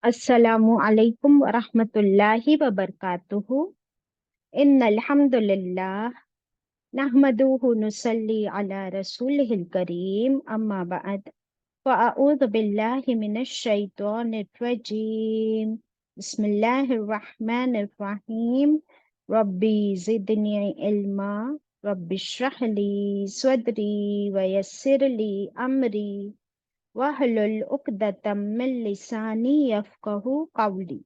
अस्सलामु अलैकुम वरहमतुल्लाहि वबरकातुहू। इन्नल हम्दुलिल्लाह नहमदुहु नुसल्ली अला रसूलिहिल करीम अम्मा बअद फ़अऊज़ु बिल्लाहि मिनश शैतानिर रजीम। बिस्मिल्लाहिर रहमानिर रहीम। रब्बी ज़िदनी इल्मा रब्बिश्रह ली सदरी वयस्सिर ली अमरी wahlul uqdatam min lisani yafqahu qawli.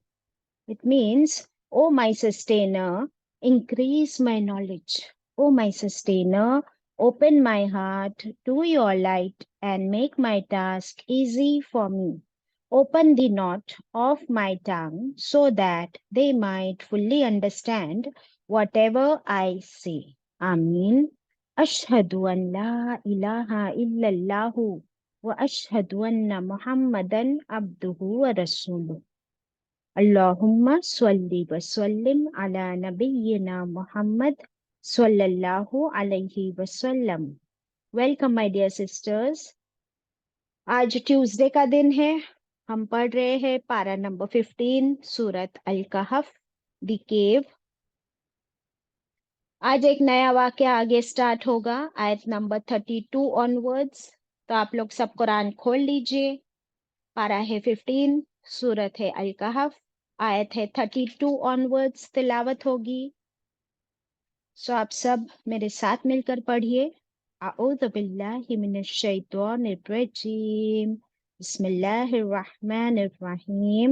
It means, O my sustainer, increase my knowledge. O my sustainer, open my heart to your light and make my task easy for me. Open the knot of my tongue so that they might fully understand whatever I say. Ameen. Ashhadu an la ilaha illallahu wa ashhadu anna Muhammadan abduhu wa rasuluh. Allahumma salli wa sallim ala nabiyyina Muhammad sallallahu alayhi wa sallam. Welcome my dear sisters. आज Tuesday का दिन है। हम पढ़ रहे हैं पारा number 15 Surat Al कहफ the cave. आज एक नया वाक्य आगे स्टार्ट होगा आयत नंबर 32 ऑनवर्ड्स। तो आप लोग सब कुरान खोल लीजिए। पारा है 15, सूरत है अल कहफ, आयत है 32 ऑनवर्ड्स तिलावत होगी। सो आप सब मेरे साथ मिलकर पढ़िए। अऊज़ु बिल्लाहि मिनश शैतानिर रजीम। बिस्मिल्लाहिर रहमानिर रहीम।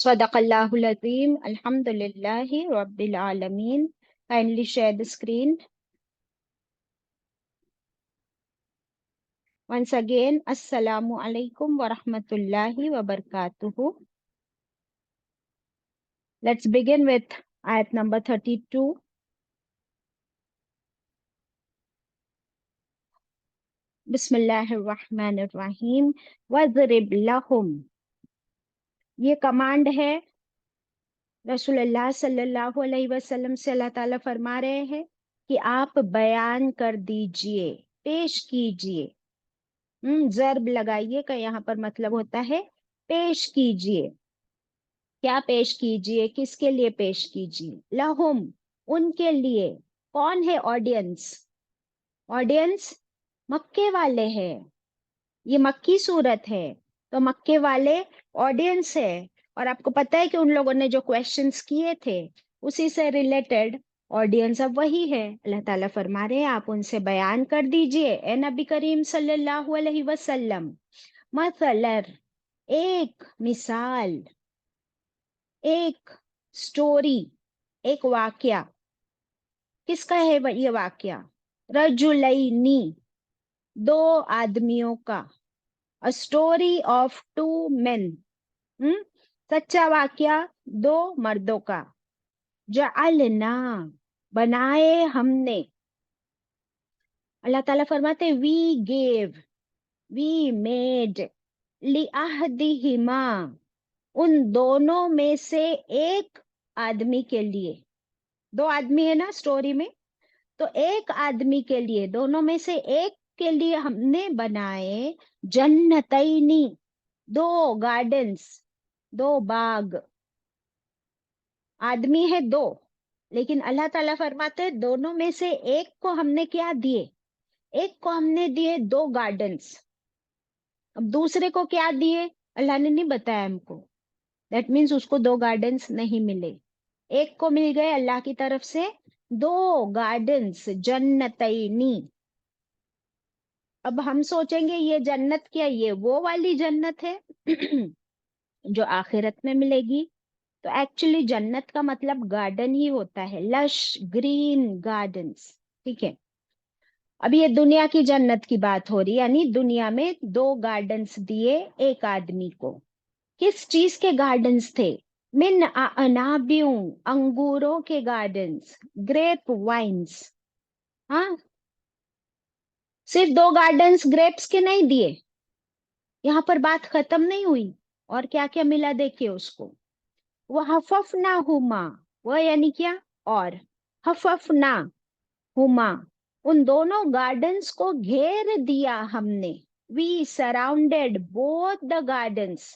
Sadaqallahul Azim. Alhamdulillahi Rabbil Alameen. Kindly share the screen. Once again, Assalamu alaikum wa rahmatullahi wa barakatuhu. Let's begin with ayat number 32. Bismillahir Rahmanir Rahim. Wadrib lahum. ये कमांड है रसूलुल्लाह सल्लल्लाहु अलैहि वसल्लम से। अल्लाह ताला फरमा रहे हैं कि आप बयान कर दीजिए, पेश कीजिए। जर्ब लगाइए का यहाँ पर मतलब होता है पेश कीजिए। क्या पेश कीजिए, किसके लिए पेश कीजिए? लहुम, उनके लिए। कौन है ऑडियंस? ऑडियंस मक्के वाले हैं। ये मक्की सूरत है तो मक्के वाले ऑडियंस है। और आपको पता है कि उन लोगों ने जो क्वेश्चंस किए थे उसी से रिलेटेड ऑडियंस अब वही है। अल्लाह ताला फरमा रहे हैं आप उनसे बयान कर दीजिए ए नबी करीम सल्लल्लाहु अलैहि वसल्लम। मसलन, एक मिसाल, एक स्टोरी, एक वाक्या। किसका है ये वाक्या? रजुलैनी, दो आदमियों का। A story of two men. सच्चा वाक्या 2 मर्दों का। जअलना, बनाए हमने। अल्लाह ताला फरमाते वी गेव, वी मेड, लिअहदिहिमा, उन दोनों में से एक आदमी के लिए। 2 आदमी है ना स्टोरी में, तो एक आदमी के लिए, दोनों में से एक के लिए हमने बनाए जन्नतैनी, 2 गार्डन्स, 2 बाग। आदमी है 2, लेकिन अल्लाह ताला फरमाते हैं दोनों में से एक को हमने क्या दिए, एक को हमने दिए 2 गार्डन्स। अब दूसरे को क्या दिए अल्लाह ने नहीं बताया हमको। दैट मीन्स उसको 2 गार्डन्स नहीं मिले, एक को मिल गए अल्लाह की तरफ से 2 गार्डन्स, जन्नतैनी। अब हम सोचेंगे ये जन्नत क्या, ये वो वाली जन्नत है जो आखिरत में मिलेगी। तो एक्चुअली जन्नत का मतलब गार्डन ही होता है, लश ग्रीन गार्डन्स। ठीक है, अब ये दुनिया की जन्नत की बात हो रही, यानी दुनिया में 2 गार्डन्स दिए एक आदमी को। किस चीज के गार्डन्स थे? मिन अनाबियों, अंगूरों के गार्डन्स, ग्रेप वाइन्स। हाँ, सिर्फ 2 गार्डन्स ग्रेप्स के नहीं दिए, यहाँ पर बात खत्म नहीं हुई। और क्या क्या मिला देखिए उसको। वह हफफना हुमा, वह यानी क्या, और हफफना हुमा, उन दोनों गार्डन्स को घेर दिया हमने। We surrounded both the gardens,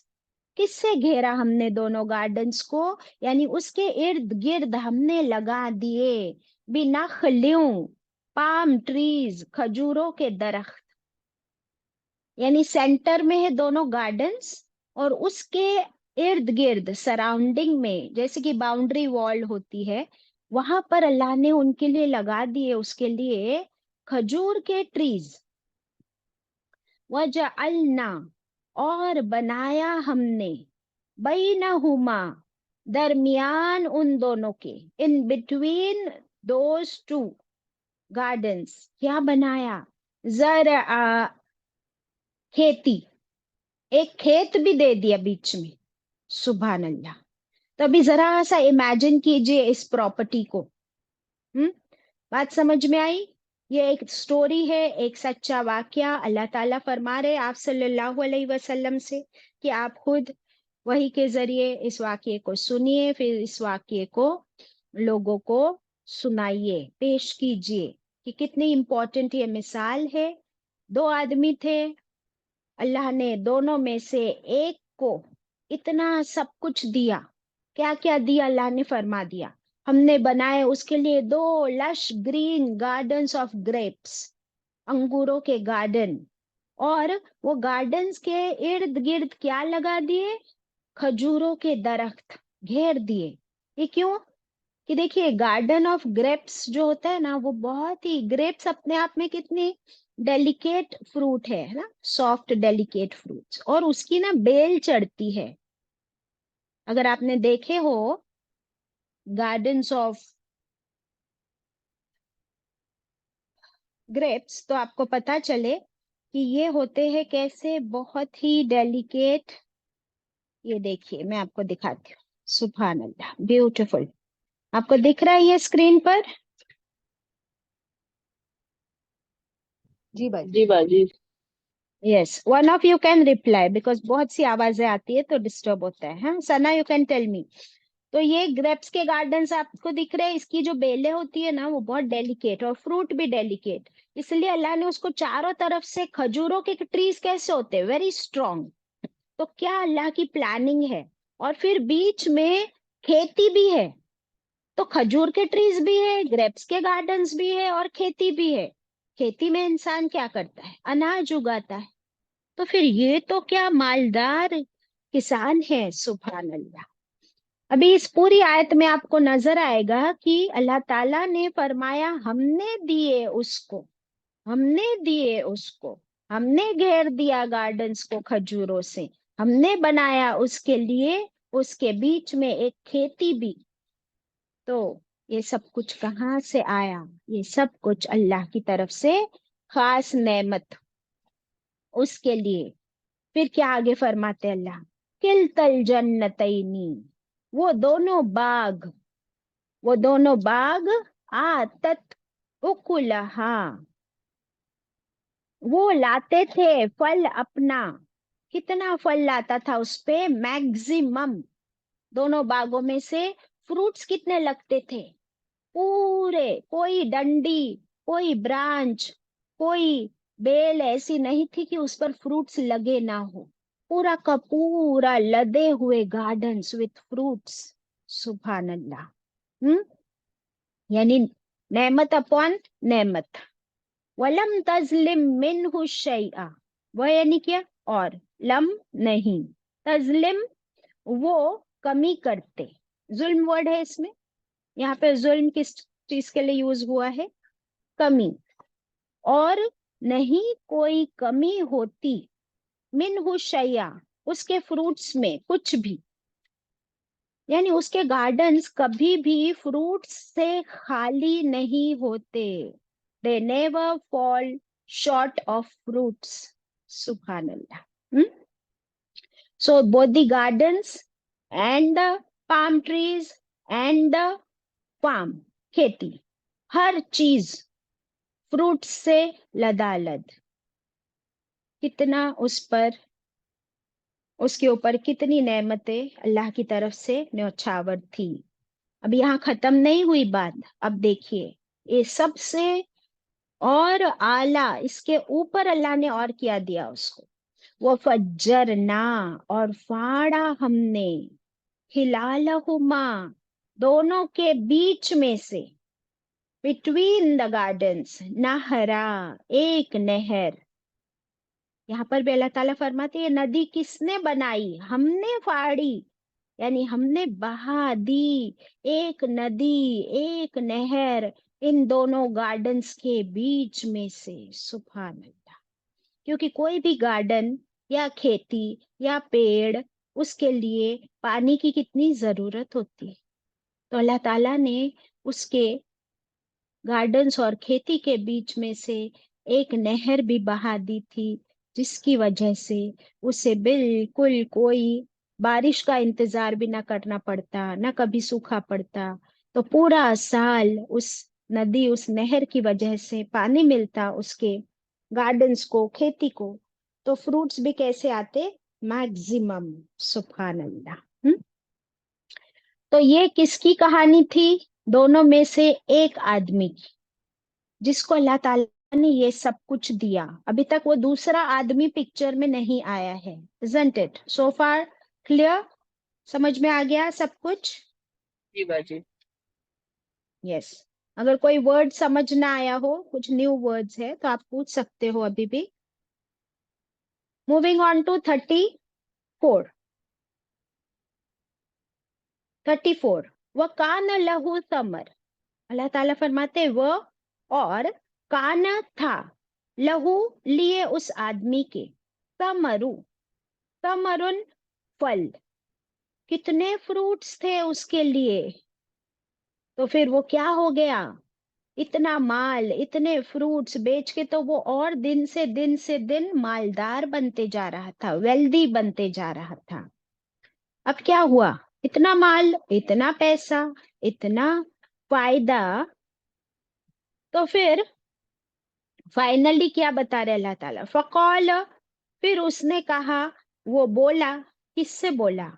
किससे घेरा हमने दोनों गार्डन्स को, यानी उसके इर्द गिर्द हमने लगा दिए बिनखलियों, पाम ट्रीज, खजूरों के दरख्त। यानी सेंटर में है दोनों गार्डन्स, और उसके इर्द गिर्द सराउंडिंग में, जैसे कि बाउंड्री वॉल होती है, वहां पर अल्लाह ने उनके लिए लगा दिए, उसके लिए खजूर के ट्रीज। वजअलना, और बनाया हमने, बैनहुमा, दरमियान उन दोनों के, इन बिटवीन दोज 2 गार्डन्स, क्या बनाया, जरआ, खेती, एक खेत भी दे दिया बीच में। सुभान अल्लाह। तो अभी जरा सा इमेजिन कीजिए इस प्रॉपर्टी को। हम्म, बात समझ में आई? ये एक स्टोरी है, एक सच्चा वाकया। अल्लाह ताला फरमा रहे आप सल्लल्लाहु अलैहि वसल्लम से कि आप खुद वही के जरिए इस वाक्य को सुनिए, फिर इस वाक्य को लोगों को सुनाइए, पेश कीजिए कि कितनी इंपॉर्टेंट ये मिसाल है। 2 आदमी थे, अल्लाह ने दोनों में से एक को इतना सब कुछ दिया। क्या क्या दिया अल्लाह ने फरमा दिया, हमने बनाए उसके लिए 2 lush green gardens of grapes, अंगूरों के गार्डन। और वो गार्डन्स के इर्द गिर्द क्या लगा दिए, खजूरों के दरख्त घेर दिए। ये क्यों? कि देखिए गार्डन ऑफ ग्रेप्स जो होता है ना, वो बहुत ही, ग्रेप्स अपने आप में कितनी डेलिकेट फ्रूट है ना, सॉफ्ट डेलिकेट फ्रूट्स, और उसकी ना बेल चढ़ती है। अगर आपने देखे हो गार्डन्स ऑफ ग्रेप्स, तो आपको पता चले कि ये होते हैं कैसे, बहुत ही डेलिकेट। ये देखिए मैं आपको दिखाती हूँ, सुभान अल्लाह, ब्यूटीफुल। आपको दिख रहा है ये स्क्रीन पर? जी भाई। जी बाजी। Yes, one of you can reply, because बहुत सी आवाजें आती है तो डिस्टर्ब होता है। हाँ सना, यू कैन टेल मी। तो ये ग्रेप्स के गार्डन्स आपको दिख रहे हैं, इसकी जो बेलें होती है ना वो बहुत डेलिकेट, और फ्रूट भी डेलिकेट। इसलिए अल्लाह ने उसको चारों तरफ से, खजूरों के ट्रीज कैसे होते हैं, वेरी स्ट्रॉन्ग। तो क्या अल्लाह की प्लानिंग है। और फिर बीच में खेती भी है, तो खजूर के ट्रीज भी है, ग्रेप्स के गार्डन्स भी है, और खेती भी है। खेती में इंसान क्या करता है, अनाज उगाता है। तो फिर ये तो क्या मालदार किसान है, सुभान अल्लाह। अभी इस पूरी आयत में आपको नजर आएगा कि अल्लाह ताला ने फरमाया हमने दिए उसको, हमने दिए उसको, हमने घेर दिया गार्डन्स को खजूरों से, हमने बनाया उसके लिए, उसके बीच में एक खेती भी। तो ये सब कुछ कहाँ से आया? ये सब कुछ अल्लाह की तरफ से खास नेमत उसके लिए। फिर क्या आगे फरमाते अल्लाह, किल्तल जन्नतैनी, वो दोनों बाग, वो दोनों बाग, आतत उकुलहा, वो लाते थे फल अपना। कितना फल लाता था उस पे? मैक्सिमम। दोनों बागों में से फ्रूट्स कितने लगते थे? पूरे, कोई डंडी, कोई ब्रांच, कोई बेल ऐसी नहीं थी कि उस पर फ्रूट्स लगे ना हो। पूरा का पूरा लदे हुए गार्डन्स विथ फ्रूट्स। सुभान अल्लाह। यानी नेमत अपॉन नेमत। वलम तजलिम मिनहु शैआ, वह यानी क्या? और लम नहीं, तजलिम वो कमी करते। जुल्म वर्ड है इसमें, यहाँ पे जुल्म किस चीज के लिए यूज हुआ है? कमी। और नहीं कोई कमी होती, मिनहु शैया, उसके फ्रूट्स में कुछ भी। यानी उसके गार्डन्स कभी भी फ्रूट्स से खाली नहीं होते। They never fall short of fruits. सुभान अल्लाह। So both the gardens and the palm trees and the farm, खेती, हर चीज फ्रूट्स से लदालद। कितना उस पर, उसके ऊपर कितनी नेमतें अल्लाह की तरफ से न्यौछावर थी। अब यहाँ खत्म नहीं हुई बात। अब देखिए, ये सबसे और आला, इसके ऊपर अल्लाह ने और क्या दिया उसको? वो फज्जरना, और फाड़ा हमने, हिलालहुमा, दोनों के बीच में से, बिटवीन द गार्डन्स, नहरा, एक नहर। यहाँ पर भी अल्लाह ताला फरमाते हैं, नदी किसने बनाई? हमने फाड़ी, यानी हमने बहा दी एक नदी, एक नहर इन दोनों गार्डन्स के बीच में से। सुभान अल्लाह। क्योंकि कोई भी गार्डन या खेती या पेड़, उसके लिए पानी की कितनी जरूरत होती है। तो अल्लाह ताला ने उसके गार्डन्स और खेती के बीच में से एक नहर भी बहा दी थी, जिसकी वजह से उसे बिल्कुल कोई बारिश का इंतजार भी ना करना पड़ता, ना कभी सूखा पड़ता। तो पूरा साल उस नदी, उस नहर की वजह से पानी मिलता उसके गार्डन्स को, खेती को। तो फ्रूट्स भी कैसे आते? मैक्सिमम। सुभान अल्लाह। तो ये किसकी कहानी थी? दोनों में से एक आदमी की, जिसको अल्लाह ताला ने ये सब कुछ दिया। अभी तक वो दूसरा आदमी पिक्चर में नहीं आया है। Isn't it? So far clear? समझ में आ गया सब कुछ? जी बाजी। यस। अगर कोई वर्ड समझ ना आया हो, कुछ न्यू वर्ड्स है, तो आप पूछ सकते हो अभी भी। Moving on to 34। 34, वह कान लहू समर, अल्लाह ताला फरमाते वो, और काना था, लहू लिए उस आदमी के, समरु, समरुन फल, कितने फ्रूट्स थे उसके लिए। तो फिर वो क्या हो गया? इतना माल, इतने फ्रूट्स बेच के तो वो और दिन से दिन मालदार बनते जा रहा था, वेल्दी बनते जा रहा था। अब क्या हुआ? इतना माल, इतना पैसा, इतना फायदा। तो फिर फाइनली क्या बता रहे अल्लाह ताला? फकौल, फिर उसने कहा, वो बोला, किससे बोला?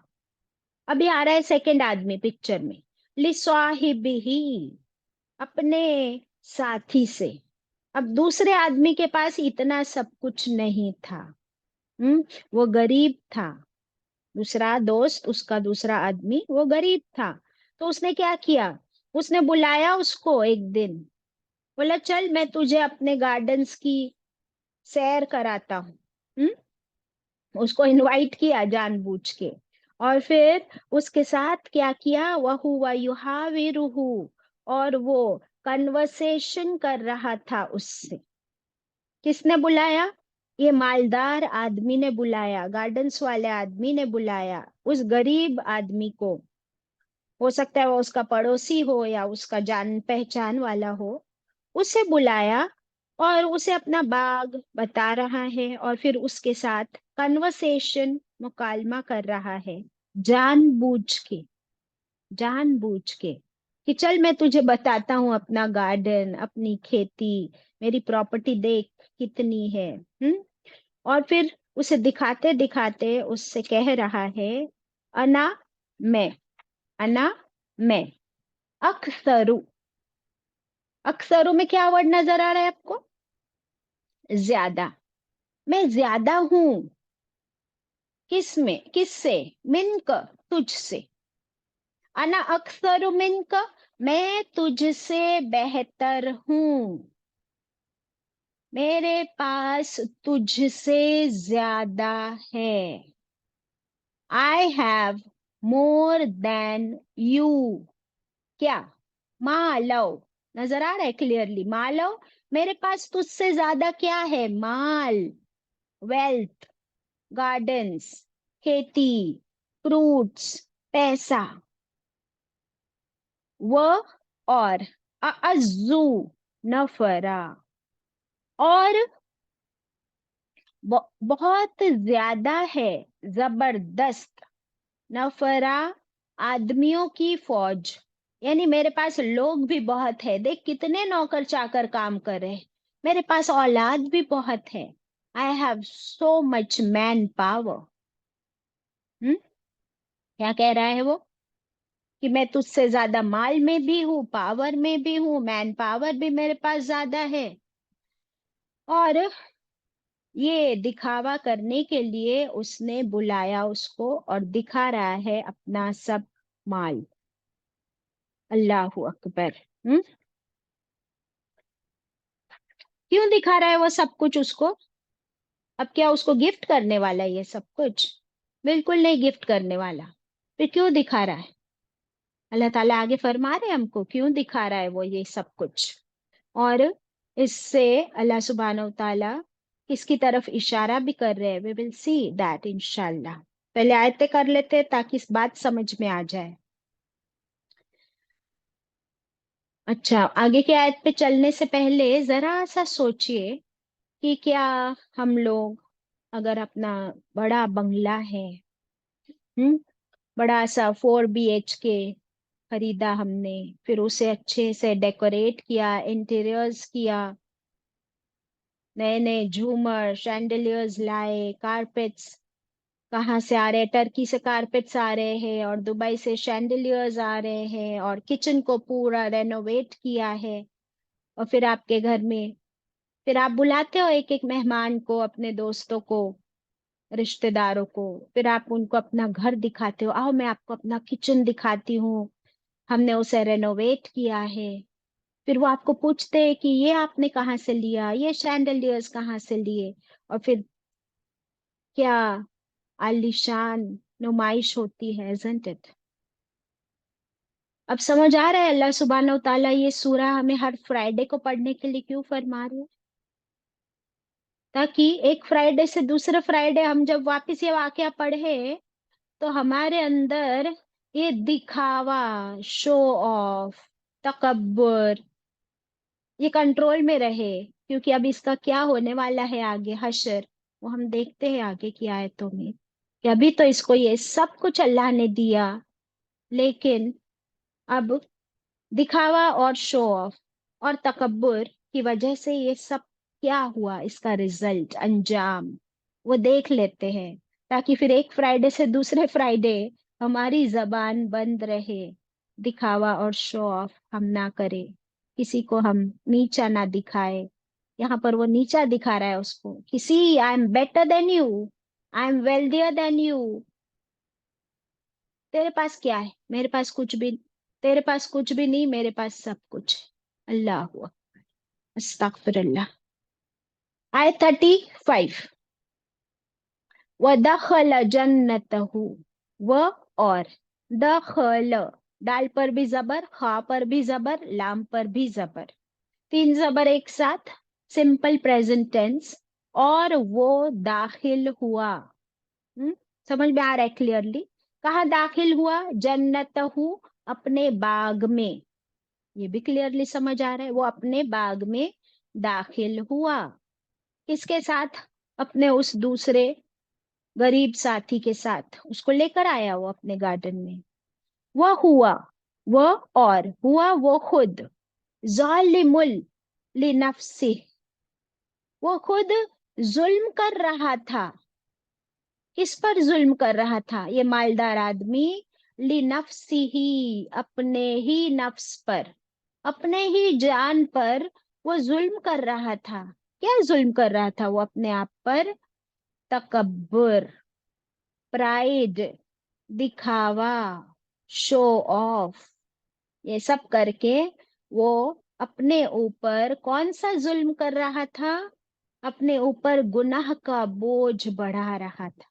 अभी आ रहा है सेकंड आदमी पिक्चर में। लिस्वाहिबिही, अपने साथी से। अब दूसरे आदमी के पास इतना सब कुछ नहीं था। वो गरीब था। दूसरा दोस्त, उसका दूसरा आदमी, वो गरीब था। तो उसने क्या किया? उसने बुलाया उसको एक दिन, बोला चल मैं तुझे अपने गार्डन्स की सैर कराता हूँ। उसको इनवाइट किया जानबूझ के। और फिर उसके साथ क्या किया? वहु वयुहाविरुहु, और वो कन्वर्सेशन कर रहा था उससे। किसने बुलाया? ये मालदार आदमी ने बुलाया, गार्डन्स वाले आदमी ने बुलाया उस गरीब आदमी को। हो सकता है वो उसका पड़ोसी हो या उसका जान पहचान वाला हो। उसे बुलाया और उसे अपना बाग बता रहा है, और फिर उसके साथ कन्वर्सेशन मुकालमा कर रहा है, जानबूझ के, जानबूझ के, कि चल मैं तुझे बताता हूँ अपना गार्डन, अपनी खेती, मेरी प्रॉपर्टी देख कितनी है। और फिर उसे दिखाते दिखाते उससे कह रहा है, अना मैं, अना मैं, अक्सरू, अक्सरू में क्या वर्ड नजर आ रहा है आपको? ज्यादा, मैं ज्यादा हूं। किस में, किससे? मिनक, तुझसे। अना अक्सर मिनक, मैं तुझसे बेहतर हूं, मेरे पास तुझसे ज्यादा है। I have more than you. क्या? मालव, नजर आ रहा है क्लियरली? मालव, मेरे पास तुझसे ज्यादा क्या है? माल, वेल्थ, गार्डन्स, खेती, फ्रूट्स, पैसा। व, और, अज्जू, नफरा, और बहुत ज्यादा है, जबरदस्त, नफरा, आदमियों की फौज। यानी मेरे पास लोग भी बहुत है, देख कितने नौकर चाकर काम कर रहे हैं, मेरे पास औलाद भी बहुत है। I have so much man power. क्या कह रहा है वो? कि मैं तुझसे ज्यादा माल में भी हूँ, पावर में भी हूँ, मैन पावर भी मेरे पास ज्यादा है। और ये दिखावा करने के लिए उसने बुलाया उसको और दिखा रहा है अपना सब माल। अल्लाहू अकबर। हम्म। क्यों दिखा रहा है वो सब कुछ उसको? अब क्या उसको गिफ्ट करने वाला है ये सब कुछ? बिल्कुल नहीं गिफ्ट करने वाला। फिर क्यों दिखा रहा है? अल्लाह ताला आगे फरमा रहे हैं हमको क्यों दिखा रहा है वो ये सब कुछ। और इससे अल्लाह सुब्हानहू ताला किसकी तरफ इशारा भी कर रहे हैं, वी विल सी दैट इंशाल्लाह। पहले आयतें कर लेते हैं ताकि इस बात समझ में आ जाए। अच्छा, आगे की आयत पे चलने से पहले जरा सा सोचिए कि क्या हम लोग अगर अपना बड़ा बंगला है, हम्म, बड़ा सा 4 BHK खरीदा हमने, फिर उसे अच्छे से डेकोरेट किया, इंटीरियर्स किया, नए नए झूमर शैंडलियर्स लाए, कारपेट्स कहाँ से आ रहे हैं? टर्की से कारपेट्स आ रहे हैं और दुबई से शैंडलियर्स आ रहे हैं, और किचन को पूरा रेनोवेट किया है। और फिर आपके घर में, फिर आप बुलाते हो एक एक मेहमान को, अपने दोस्तों को, रिश्तेदारों को, फिर आप उनको अपना घर दिखाते हो, आओ मैं आपको अपना किचन दिखाती हूँ, हमने उसे रेनोवेट किया है। फिर वो आपको पूछते हैं कि ये आपने कहाँ से लिया, ये शैंडलियर्स कहाँ से लिए। और फिर क्या आलीशान नुमाइश होती है, isn't it? अब समझ आ रहा है अल्लाह सुब्हानहू व ताला ये सूरा हमें हर फ्राइडे को पढ़ने के लिए क्यों फरमा रहे हैं? ताकि एक फ्राइडे से दूसरे फ्राइडे हम जब वापस ये वाकया पढ़े तो हमारे अंदर ये दिखावा, शो ऑफ, तकब्बुर, ये कंट्रोल में रहे। क्योंकि अब इसका क्या होने वाला है आगे, हशर, वो हम देखते हैं आगे की आयतों में कि अभी तो इसको ये सब कुछ अल्लाह ने दिया, लेकिन अब दिखावा और शो ऑफ और तकब्बुर की वजह से ये सब क्या हुआ, इसका रिजल्ट, अंजाम, वो देख लेते हैं। ताकि फिर एक फ्राइडे से दूसरे फ्राइडे हमारी जबान बंद रहे, दिखावा और शो ऑफ हम ना करें, किसी को हम नीचा ना दिखाए। यहाँ पर वो नीचा दिखा रहा है उसको, किसी, I am better than you, I am wealthier than you. तेरे पास क्या है? मेरे पास कुछ भी, तेरे पास कुछ भी नहीं, मेरे पास सब कुछ है। अल्लाह हुआ, अस्तगफिरुल्लाह। आय 35। व दखल जन्नतहु, व, और, दखल, दाल पर भी जबर, खा पर भी जबर, लाम पर भी जबर, 3 जबर एक साथ, सिंपल प्रेजेंट टेंस। और वो दाखिल हुआ। हम्म, समझ में आ रहा है क्लियरली? कहाँ दाखिल हुआ? जन्नतहु, अपने बाग में। ये भी क्लियरली समझ आ रहा है, वो अपने बाग में दाखिल हुआ। किसके साथ? अपने उस दूसरे गरीब साथी के साथ उसको लेकर आया वो अपने गार्डन में। वह हुआ, वह और हुआ वो खुद जालिमुल लिनफ्सी, वो खुद जुल्म कर रहा था। किस पर जुल्म कर रहा था ये मालदार आदमी? लिनफ्सी ही, अपने ही नफ्स पर, अपने ही जान पर वो जुल्म कर रहा था। क्या जुल्म कर रहा था वो अपने आप पर? तकब्बुर, प्राइड, दिखावा, शो ऑफ, ये सब करके वो अपने ऊपर कौन सा जुल्म कर रहा था? अपने ऊपर गुनाह का बोझ बढ़ा रहा था।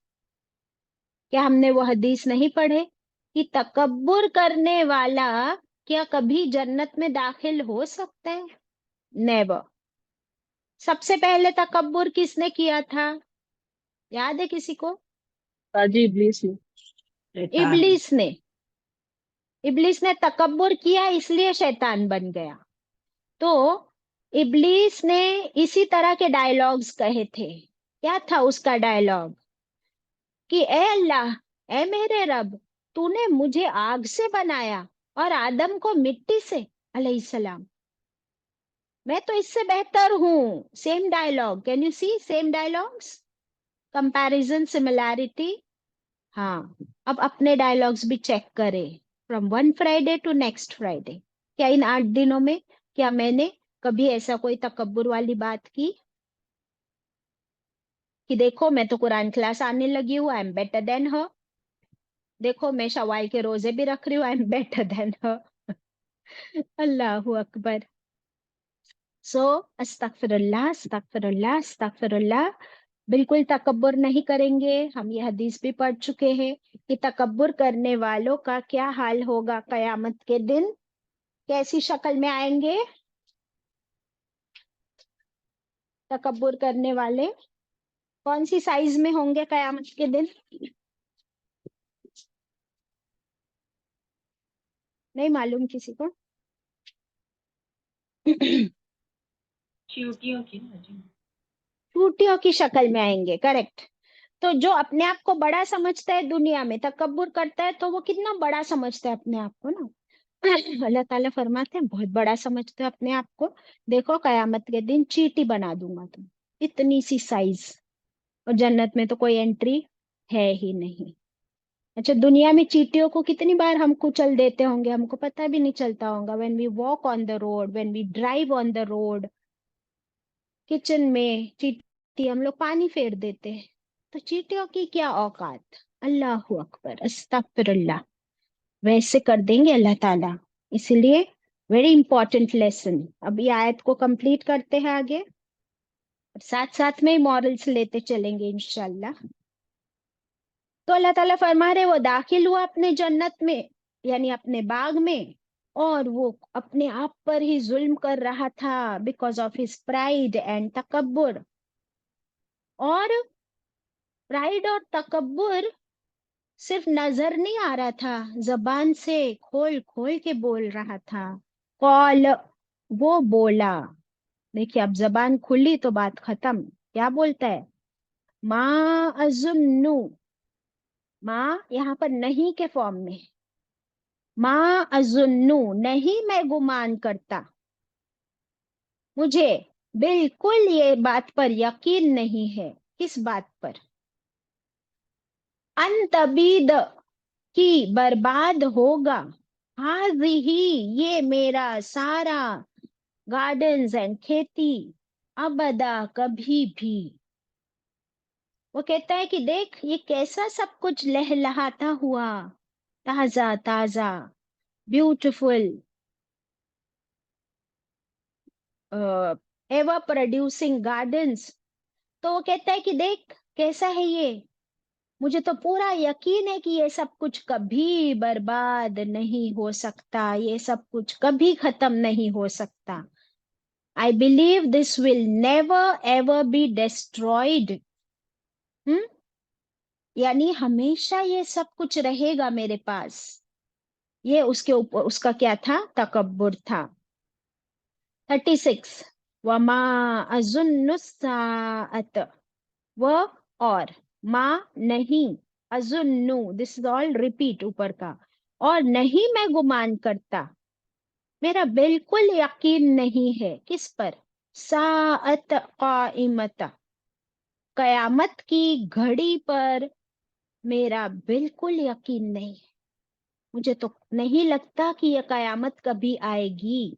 क्या हमने वो हदीस नहीं पढ़े कि तकब्बुर करने वाला क्या कभी जन्नत में दाखिल हो सकता है? नेवर। सबसे पहले तकब्बुर किसने किया था? याद है किसी को? ताजी इब्लीस ने, शैतान। इबलीस ने। इबलीस ने तकब्बुर किया इसलिए शैतान बन गया। तो इबलीस ने इसी तरह के डायलॉग्स कहे थे। क्या था उसका डायलॉग? कि ए अल्लाह, ए मेरे रब, तूने मुझे आग से बनाया और आदम को मिट्टी से अलैहिस्सलाम। मैं तो इससे बेहतर हूँ। Same dialogue, can you see same dialogues, comparison, similarity. हाँ, अब अपने डायलॉग्स भी चेक करें, from one Friday to next Friday. क्या इन 8 दिनों में क्या मैंने कभी ऐसा कोई तकब्बुर वाली बात की कि देखो मैं तो कुरान क्लास आने लगी हूँ, आई एम बेटर देन हर, देखो मैं शवाल के रोजे भी रख रही हूँ, आई एम बेटर देन हर। अल्लाहू अकबर। सो अस्तगफिरुल्लाह, अस्तगफिरुल्लाह, अस्तगफिरुल्लाह। बिल्कुल तकब्बुर नहीं करेंगे। हम ये हदीस भी पढ़ चुके हैं कि तकब्बुर करने वालों का क्या हाल होगा कयामत के दिन। कैसी शक्ल में आएंगे तकब्बुर करने वाले? कौन सी साइज में होंगे कयामत के दिन? नहीं मालूम किसी को? चींटियों की ना जी। टूटियों की शक्ल में आएंगे, करेक्ट। तो जो अपने आप को बड़ा समझता है दुनिया में, तकब्बुर करता है, तो वो कितना बड़ा समझता है अपने आप को ना। अल्लाह ताला फरमाते हैं बहुत बड़ा समझते हो अपने आप को, देखो कयामत के दिन चींटी बना दूंगा तुम, इतनी सी साइज। और जन्नत में तो कोई एंट्री है ही नहीं। अच्छा, दुनिया में चींटियों को कितनी बार हम कुचल देते होंगे, हमको पता भी नहीं चलता होगा। When we walk on the road, when we drive on the road, kitchen में चींटी हम लोग पानी फेर देते हैं। तो चींटियों की क्या औकात। अल्लाह अकबर, अस्तगफिरुल्लाह। वैसे कर देंगे अल्लाह ताला। इसलिए वेरी इंपॉर्टेंट लेसन। अब ये आयत को कंप्लीट करते हैं आगे, और साथ साथ में मॉरल्स लेते चलेंगे इंशाल्लाह। तो अल्लाह ताला फरमा रहे वो दाखिल हुआ अपने जन्नत में, यानी अपने बाग में, और वो अपने आप पर ही जुल्म कर रहा था because of his pride and तकब्बुर। और प्राइड और तकब्बुर सिर्फ नजर नहीं आ रहा था, जबान से खोल खोल के बोल रहा था। कौल, वो बोला। देखिए अब जबान खुली तो बात खत्म। क्या बोलता है? माँ अजुन्नु, माँ यहाँ पर नहीं के फॉर्म में। माँ अजुन्नु, नहीं मैं गुमान करता, मुझे बिल्कुल ये बात पर यकीन नहीं है। किस बात पर? अनतबीद, की बर्बाद होगा, हाजिही, ये मेरा सारा गार्डन्स एंड खेती, अबदा, कभी भी। वो कहता है कि देख ये कैसा सब कुछ लहलहाता हुआ, ताजा ताजा, ब्यूटिफुल, एवर प्रोड्यूसिंग गार्डन्स। तो वो कहता है कि देख कैसा है ये, मुझे तो पूरा यकीन है कि ये सब कुछ कभी बर्बाद नहीं हो सकता, ये सब कुछ कभी खत्म नहीं हो सकता। I believe this will never ever be destroyed. यानी हमेशा ये सब कुछ रहेगा मेरे पास। ये उसके ऊपर उसका क्या था? तकब्बुर था। 36, वमा अजुन्नुस्साअत, वह और माँ नहीं, अजुन्नु, दिस इज ऑल रिपीट ऊपर का, और नहीं मैं गुमान करता, मेरा बिल्कुल यकीन नहीं है किस पर, साअत काइमता, कयामत की घड़ी पर मेरा बिल्कुल यकीन नहीं है। मुझे तो नहीं लगता कि यह कयामत कभी आएगी।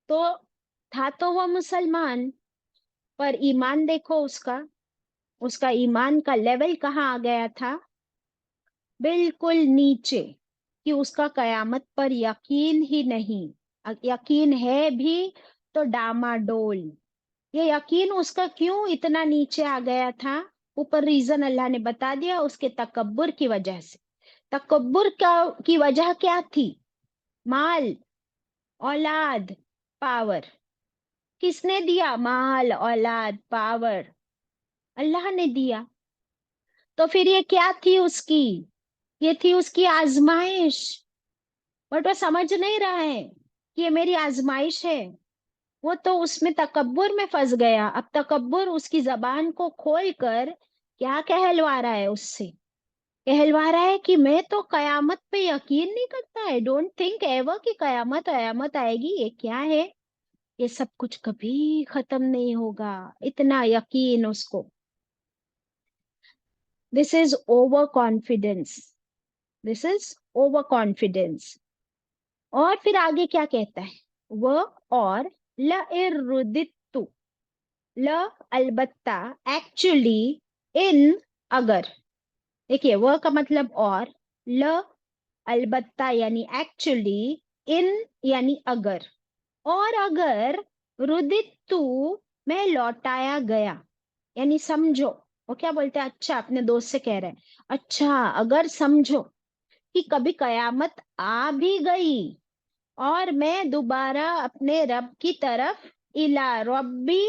तो था तो वह मुसलमान, पर ईमान देखो उसका, उसका ईमान का लेवल कहाँ आ गया था, बिल्कुल नीचे, कि उसका कयामत पर यकीन ही नहीं, यकीन है भी तो डामाडोल। ये यकीन उसका क्यों इतना नीचे आ गया था, ऊपर रीजन अल्लाह ने बता दिया, उसके तकब्बुर की वजह से। तकब्बुर का की वजह क्या थी, माल, औलाद, पावर। किसने दिया माल, औलाद, पावर, अल्लाह ने दिया। तो फिर ये क्या थी उसकी, ये थी उसकी आजमाइश। बट वो समझ नहीं रहा है कि ये मेरी आजमाइश है। वो तो उसमें तकब्बुर में फंस गया। अब तकब्बुर उसकी जबान को खोल कर क्या कहलवा रहा है उससे, कहलवा रहा है कि मैं तो कयामत पे यकीन नहीं करता है, डोंट थिंक एवर कि कयामत कयामत आएगी। ये क्या है, ये सब कुछ कभी खत्म नहीं होगा, इतना यकीन उसको। This is over confidence, this is over confidence. और फिर आगे क्या कहता है वो, और ल इर्रुदित्तु, ल अलबत्ता, एक्चुअली, इन अगर, देखिए वह का मतलब और, ल अलबत्ता यानी एक्चुअली, इन यानी अगर, और अगर, रुदितु, मैं लौटाया गया, यानी समझो, वो क्या बोलते हैं, अच्छा अपने दोस्त से कह रहे हैं, अच्छा अगर समझो कि कभी कयामत आ भी गई और मैं दोबारा अपने रब की तरफ, इला रब्बी,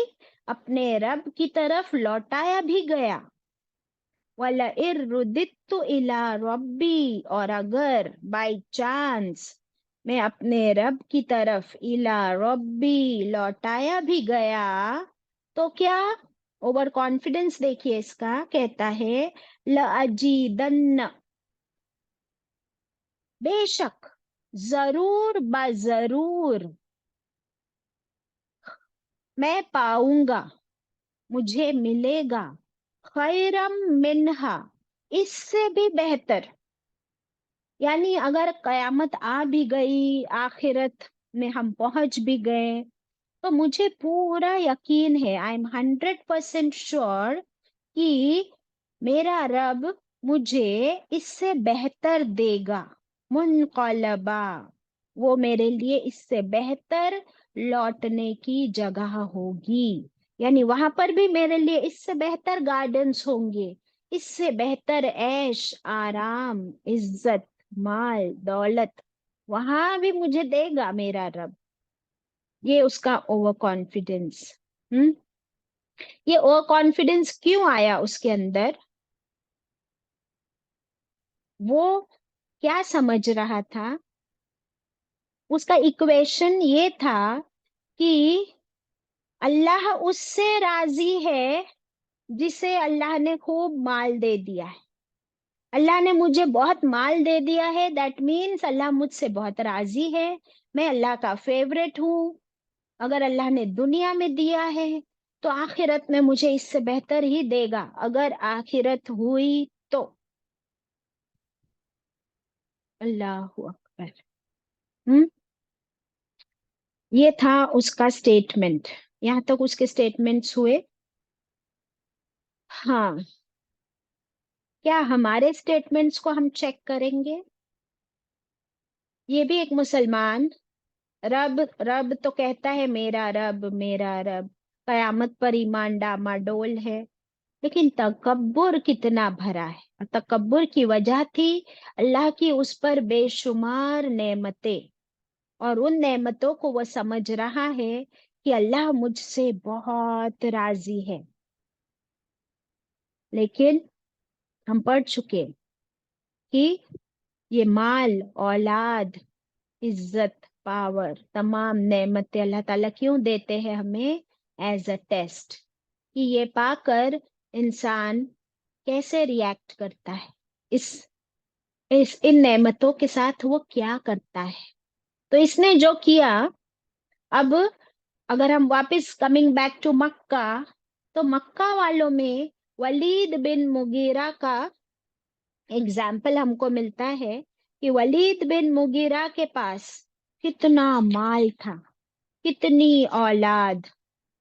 अपने रब की तरफ लौटाया भी गया, वला इर्रुदित्तु इला रब्बी, और अगर बाय चांस मैं अपने रब की तरफ, इला रब्बी, लौटाया भी गया, तो क्या, ओवर कॉन्फिडेंस देखिए इसका, कहता है लअजीदन्न, बेशक, जरूर बजरूर, मैं पाऊंगा, मुझे मिलेगा, खैरम मिन्हा, इससे भी बेहतर। यानी अगर कयामत आ भी गई, आखिरत में हम पहुंच भी गए, तो मुझे पूरा यकीन है, आई एम 100% श्योर कि मेरा रब मुझे इससे बेहतर देगा, मुनकलबा, वो मेरे लिए इससे बेहतर लौटने की जगह होगी। यानी वहां पर भी मेरे लिए इससे बेहतर गार्डन्स होंगे, इससे बेहतर ऐश आराम, इज्जत, माल, दौलत, वहां भी मुझे देगा मेरा रब। ये उसका ओवर कॉन्फिडेंस। हम्म, ये ओवर कॉन्फिडेंस क्यों आया उसके अंदर, वो क्या समझ रहा था, उसका इक्वेशन ये था कि अल्लाह उससे राजी है जिसे अल्लाह ने खूब माल दे दिया है। अल्लाह ने मुझे बहुत माल दे दिया है, दैट मीन्स अल्लाह मुझसे बहुत राजी है, मैं अल्लाह का फेवरेट हूँ। अगर अल्लाह ने दुनिया में दिया है तो आखिरत में मुझे इससे बेहतर ही देगा, अगर आखिरत हुई तो। अल्लाह अकबर। हम्म, ये था उसका स्टेटमेंट। यहाँ तक उसके स्टेटमेंट्स हुए। हाँ, क्या हमारे स्टेटमेंट्स को हम चेक करेंगे। ये भी एक मुसलमान, रब रब तो कहता है मेरा रब मेरा रब, कयामत पर ईमान डामाडोल है, लेकिन तकब्बुर कितना भरा है। और तकब्बुर की वजह थी अल्लाह की उस पर बेशुमार नेमतें, और उन नेमतों को वो समझ रहा है कि अल्लाह मुझसे बहुत राजी है। लेकिन हम पढ़ चुके कि ये माल, औलाद, इज्जत, पावर, तमाम नेमतें अल्लाह ताला क्यों देते हैं हमें, एज अ टेस्ट, कि ये पाकर इंसान कैसे रिएक्ट करता है, इस इन नेमतों के साथ वो क्या करता है। तो इसने जो किया, अब अगर हम वापस कमिंग बैक टू मक्का, तो मक्का वालों में वलीद बिन मुगीरा का एग्जाम्पल हमको मिलता है कि वलीद बिन मुगीरा के पास कितना माल था, कितनी औलाद,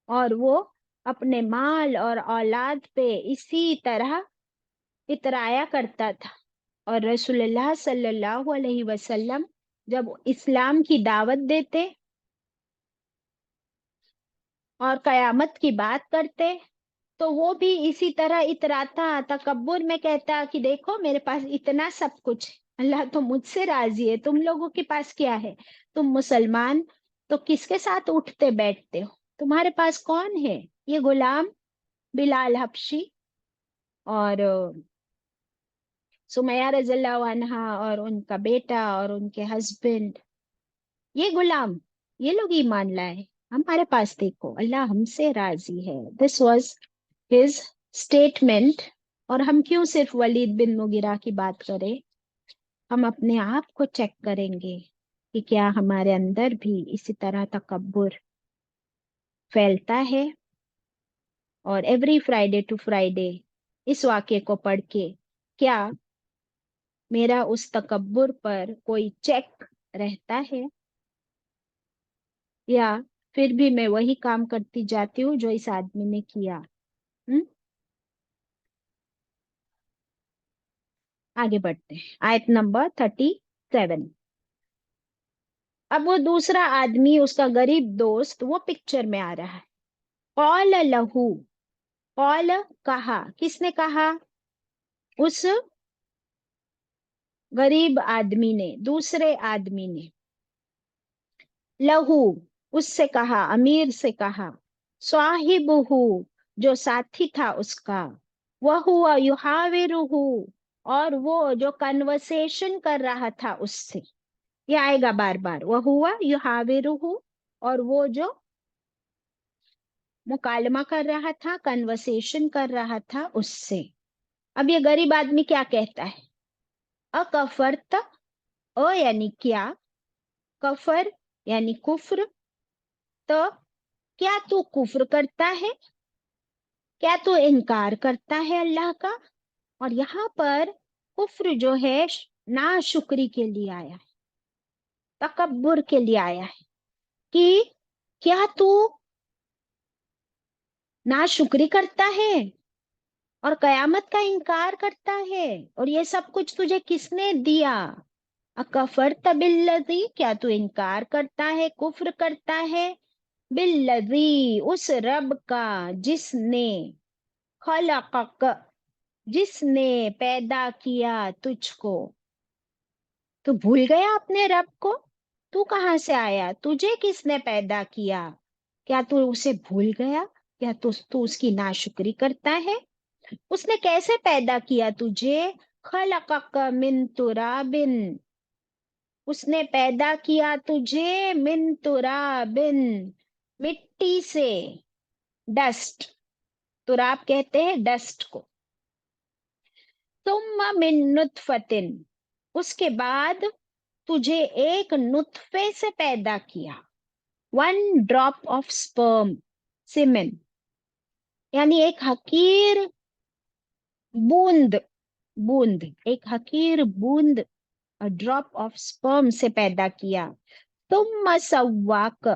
और वो अपने माल और औलाद पे इसी तरह इतराया करता था। और रसूलुल्लाह सल्लल्लाहु अलैहि वसल्लम जब इस्लाम की दावत देते और कयामत की बात करते, तो वो भी इसी तरह इतराता, तकब्बुर में कहता कि देखो मेरे पास इतना सब कुछ है, अल्लाह तो मुझसे राजी है, तुम लोगों के पास क्या है, तुम मुसलमान तो किसके साथ उठते बैठते हो, तुम्हारे पास कौन है। ये गुलाम बिलाल हबशी और सुमैया रज़ियल्लाहु अन्हा और उनका बेटा और उनके हस्बैंड, ये गुलाम, ये लोग ईमान लाए, हमारे पास देखो अल्लाह हमसे राजी है। This was his statement. और हम क्यों सिर्फ वलीद बिन मुगिरा की बात करें, हम अपने आप को चेक करेंगे कि क्या हमारे अंदर भी इसी तरह तकब्बुर फैलता है। और एवरी फ्राइडे टू फ्राइडे इस वाक्य को पढ़ के क्या मेरा उस तकब्बुर पर कोई चेक रहता है, या फिर भी मैं वही काम करती जाती हूँ जो इस आदमी ने किया। हम्म? आगे बढ़ते हैं, आयत नंबर 37। अब वो दूसरा आदमी, उसका गरीब दोस्त, वो पिक्चर में आ रहा है। कौल लहू, कौल कहा, किसने कहा, उस गरीब आदमी ने, दूसरे आदमी ने, लहू उससे कहा, अमीर से कहा, साहिबहू जो साथी था उसका, वह हुआ युहाविरुहु और वो जो कन्वर्सेशन कर रहा था उससे। ये आएगा बार बार, वह हुआ युहाविरुहु और वो जो मुकालमा कर रहा था, कन्वर्सेशन कर रहा था उससे। अब ये गरीब आदमी क्या कहता है, अकफरत, अ यानी क्या, कफर यानी कुफ्र, तो क्या तू कुफ्र करता है, क्या तू इनकार करता है अल्लाह का। और यहाँ पर कुफ्र जो है नाशुक्री के लिए आया है, तकब्बुर के लिए आया है, कि क्या तू नाशुक्री करता है और कयामत का इनकार करता है, और ये सब कुछ तुझे किसने दिया। अकफरत बिल्लज़ी, क्या तू इनकार करता है, कुफ्र करता है, बिल्लज़ी उस रब का जिसने, खलक़क जिसने पैदा किया तुझको। तू भूल गया अपने रब को, तू कहाँ से आया, तुझे किसने पैदा किया, क्या तू उसे भूल गया, क्या तू उसकी नाशुक्री करता है। उसने कैसे पैदा किया तुझे, खलक़क मिन तुराबिन, उसने पैदा किया तुझे मिन तुराबिन, मिट्टी से, डस्ट, तुराब कहते हैं डस्ट को। तुम्मा मिन नुतफतिन, उसके बाद तुझे एक नुतफे से पैदा किया, वन ड्रॉप ऑफ स्पर्म, सीमेन, यानी एक हकीर बूंद, बूंद, एक हकीर बूंद, ड्रॉप ऑफ स्पर्म से पैदा किया। तुम सव्वाक,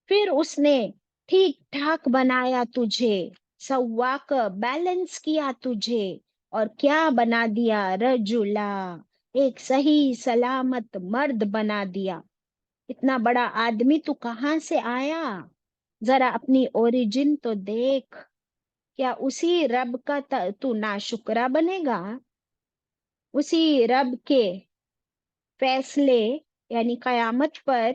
फिर उसने ठीक ठाक बनाया तुझे, सव्वाक बैलेंस किया तुझे, और क्या बना दिया, रजुला एक सही सलामत मर्द बना दिया। इतना बड़ा आदमी तू कहाँ से आया, जरा अपनी ओरिजिन तो देख। क्या उसी रब का तू नाशुक्रा बनेगा, उसी रब के फैसले यानी कयामत पर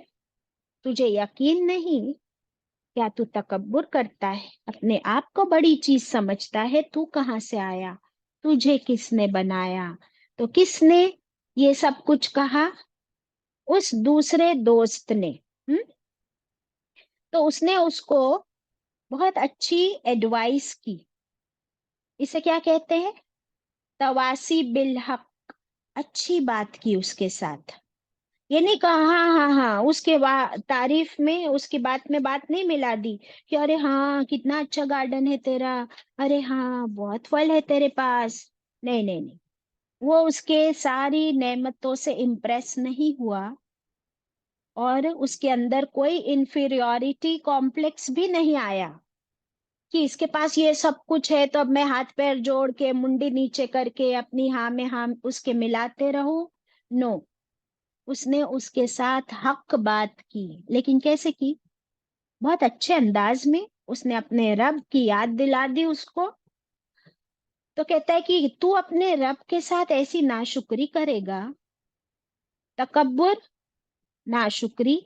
तुझे यकीन नहीं। क्या तू तकब्बुर करता है, अपने आप को बड़ी चीज समझता है, तू कहाँ से आया, तुझे किसने बनाया। तो किसने ये सब कुछ कहा, उस दूसरे दोस्त ने। तो उसने उसको बहुत अच्छी एडवाइस की। इसे क्या कहते हैं? तवासी बिल हक। अच्छी बात की उसके साथ। ये नहीं कहा हाँ हाँ हाँ, उसके बाद तारीफ में, उसकी बात में बात नहीं मिला दी कि अरे हाँ कितना अच्छा गार्डन है तेरा, अरे हाँ बहुत फल है तेरे पास। नहीं नहीं नहीं, वो उसके सारी नेमतों से इम्प्रेस नहीं हुआ, और उसके अंदर कोई इंफीरियोरिटी कॉम्प्लेक्स भी नहीं आया कि इसके पास ये सब कुछ है तो अब मैं हाथ पैर जोड़ के मुंडी नीचे करके अपनी हाँ में हाँ उसके मिलाते रहूं। नो, उसने उसके साथ हक बात की। लेकिन कैसे की? बहुत अच्छे अंदाज में उसने अपने रब की याद दिला दी उसको। तो कहता है कि तू अपने रब के साथ ऐसी नाशुक्री करेगा। तकब्बुर, नाशुक्री,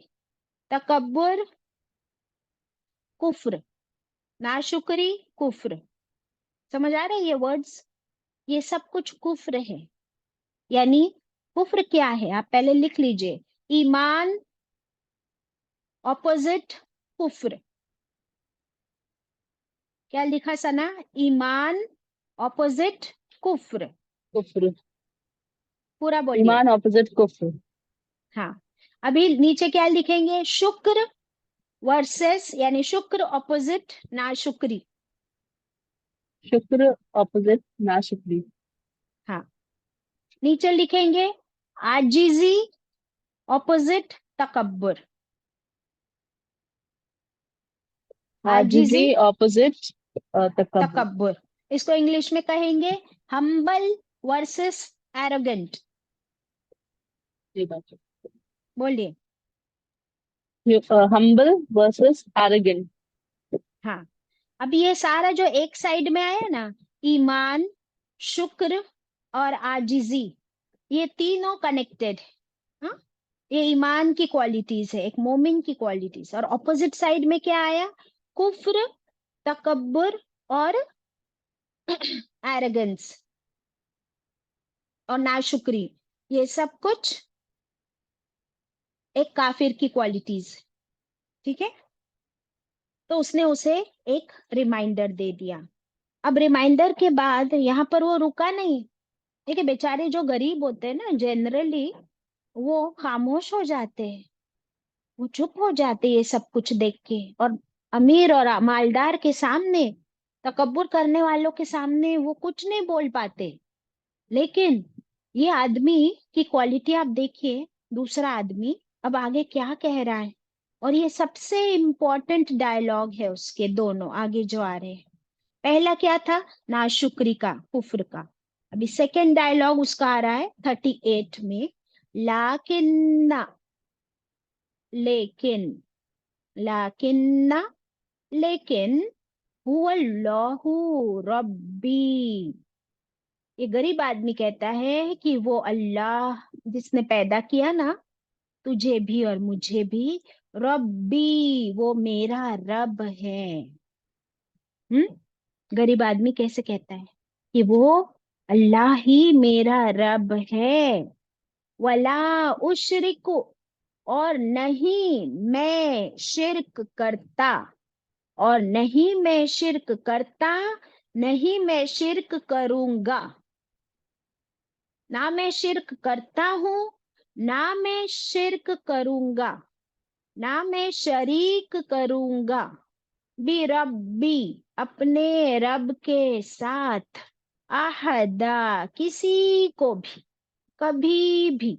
तकब्बुर, कुफ्र, नाशुक्री, कुफ्र। समझ आ रहे हैं ये वर्ड्स? ये सब कुछ कुफ्र है। यानी कुफ्र क्या है, आप पहले लिख लीजिए। ईमान ऑपोजिट कुफ्र। क्या लिखा सना? ईमान ऑपोजिट कुफ्र। कुफ्र। पूरा बोलिए। ईमान ऑपोजिट कुफ्र। हाँ, अभी नीचे क्या लिखेंगे? शुक्र वर्सेस, यानी शुक्र ऑपोजिट नाशुक्री। शुक्र ऑपोजिट नाशुक्री। हाँ, नीचे लिखेंगे आजीजी ऑपोजिट तकब्बुर। आजिजी आजीजी ऑपोजिट तकब्बुर। तकब्बुर। इसको इंग्लिश में कहेंगे हम्बल वर्सेस एरोगेंट। ये बात बोलिए। है। Humble versus arrogant. हाँ, अब ये सारा जो एक साइड में आया ना, ईमान, शुक्र और आजिजी, ये तीनों कनेक्टेड है। हाँ, ये ईमान की क्वालिटीज है, एक मोमिन की क्वालिटीज। और ऑपोजिट साइड में क्या आया? कुफ्र, तकब्बुर और एरोगेंस और नाशुक्री। ये सब कुछ एक काफिर की क्वालिटीज। ठीक है, तो उसने उसे एक रिमाइंडर दे दिया। अब रिमाइंडर के बाद यहाँ पर वो रुका नहीं। देखिए, बेचारे जो गरीब होते हैं ना, जनरली वो खामोश हो जाते हैं, वो चुप हो जाते हैं ये सब कुछ देख के। और अमीर और मालदार के सामने, तकब्बुर करने वालों के सामने वो कुछ नहीं बोल पाते। लेकिन ये आदमी की क्वालिटी आप देखिए, दूसरा आदमी अब आगे क्या कह रहा है। और ये सबसे इम्पोर्टेंट डायलॉग है उसके, दोनों आगे जो आ रहे हैं। पहला क्या था? नाशुक्री का, कुफ्र का। अभी सेकेंड डायलॉग उसका आ रहा है 38 में। लाकिन्ना, लेकिन, लाकिन्ना, लेकिन, हुवल्लाहु रब्बी। ये गरीब आदमी कहता है कि वो अल्लाह जिसने पैदा किया ना तुझे भी और मुझे भी, रब्बी, वो मेरा रब है। गरीब आदमी कैसे कहता है कि वो अल्लाह ही मेरा रब है। वला उशरिकु, और नहीं मैं शिरक करता, और नहीं मैं शिरक करता, नहीं मैं शिरक करूंगा। ना मैं शिरक करता हूं, ना मैं शिरक करूंगा, ना मैं शरीक करूंगा। बी रब्बी, अपने रब के साथ, आहदा, किसी को भी, कभी भी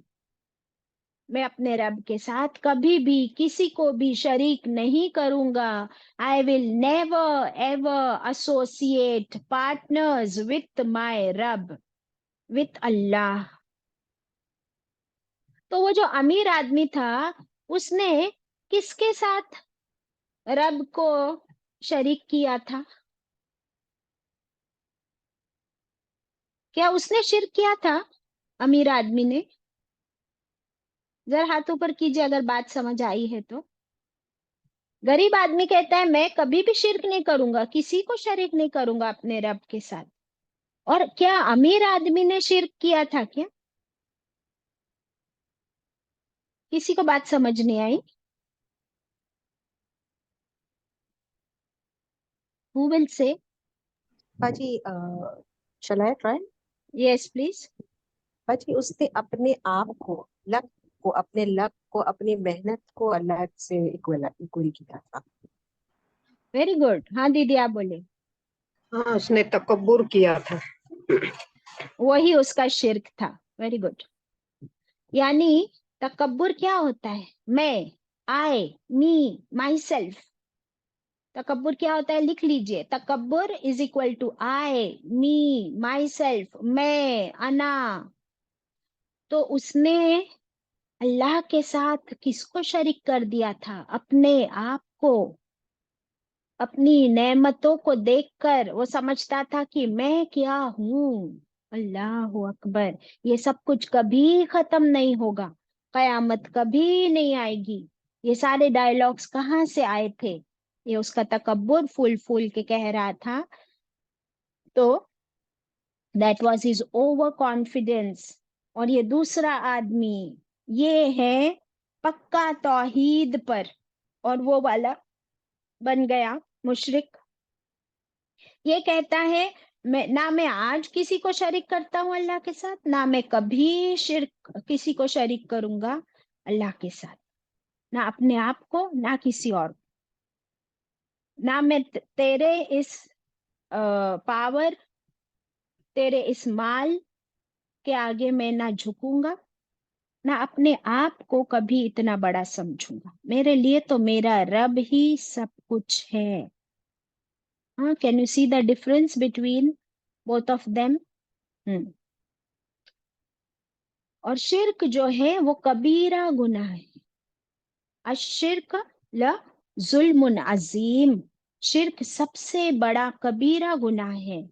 मैं अपने रब के साथ कभी भी किसी को भी शरीक नहीं करूंगा। I will never ever associate partners with my रब, विथ अल्लाह। तो वो जो अमीर आदमी था, उसने किसके साथ रब को शरीक किया था? क्या उसने शिर्क किया था, अमीर आदमी ने? जरा हाथ ऊपर कीजिए अगर बात समझ आई है तो। गरीब आदमी कहता है मैं कभी भी शिर्क नहीं करूंगा, किसी को शरीक नहीं करूंगा अपने रब के साथ। और क्या अमीर आदमी ने शिर्क किया था क्या? किसी को बात समझ नहीं आई? Who will say? बाजी shall I try? Yes, please. बाजी उसने अपने आप को अपने लक को अपनी मेहनत को अल्लाह से इक्वल किया था। Very good. हाँ दीदी आप बोले। हाँ उसने तकब्बुर किया था। वही उसका शिर्क था। Very good. यानी तकब्बुर क्या होता है? मैं, आई, मी, माई सेल्फ। तकब्बुर क्या होता है? लिख लीजिए। तकब्बुर is equal to I, me, myself, मैं, अना। तो उसने अल्लाह के साथ किसको शरीक कर दिया था? अपने आप को। अपनी नेमतों को देखकर वो समझता था कि मैं क्या हूँ। अल्लाह अकबर। ये सब कुछ कभी खत्म नहीं होगा, कयामत कभी नहीं आएगी। ये सारे डायलॉग्स कहाँ से आए थे? ये उसका तकब्बुर फूल फूल के कह रहा था। तो that was his over confidence. और ये दूसरा आदमी, ये है पक्का तौहीद पर, और वो वाला बन गया मुशरिक। ये कहता है मैं आज किसी को शरीक करता हूँ अल्लाह के साथ, ना मैं कभी शिर्क किसी को शरीक करूंगा अल्लाह के साथ, ना अपने आप को ना किसी और को। ना मैं तेरे इस पावर, तेरे इस माल के आगे मैं ना झुकूंगा, ना अपने आप को कभी इतना बड़ा समझूंगा। मेरे लिए तो मेरा रब ही सब कुछ है। हाँ, can you see the difference between both of them? और शिर्क जो है वो कबीरा गुनाह है। अशिर्क ल जुल्मुन अजीम। शिर्क सबसे बड़ा कबीरा गुनाह है।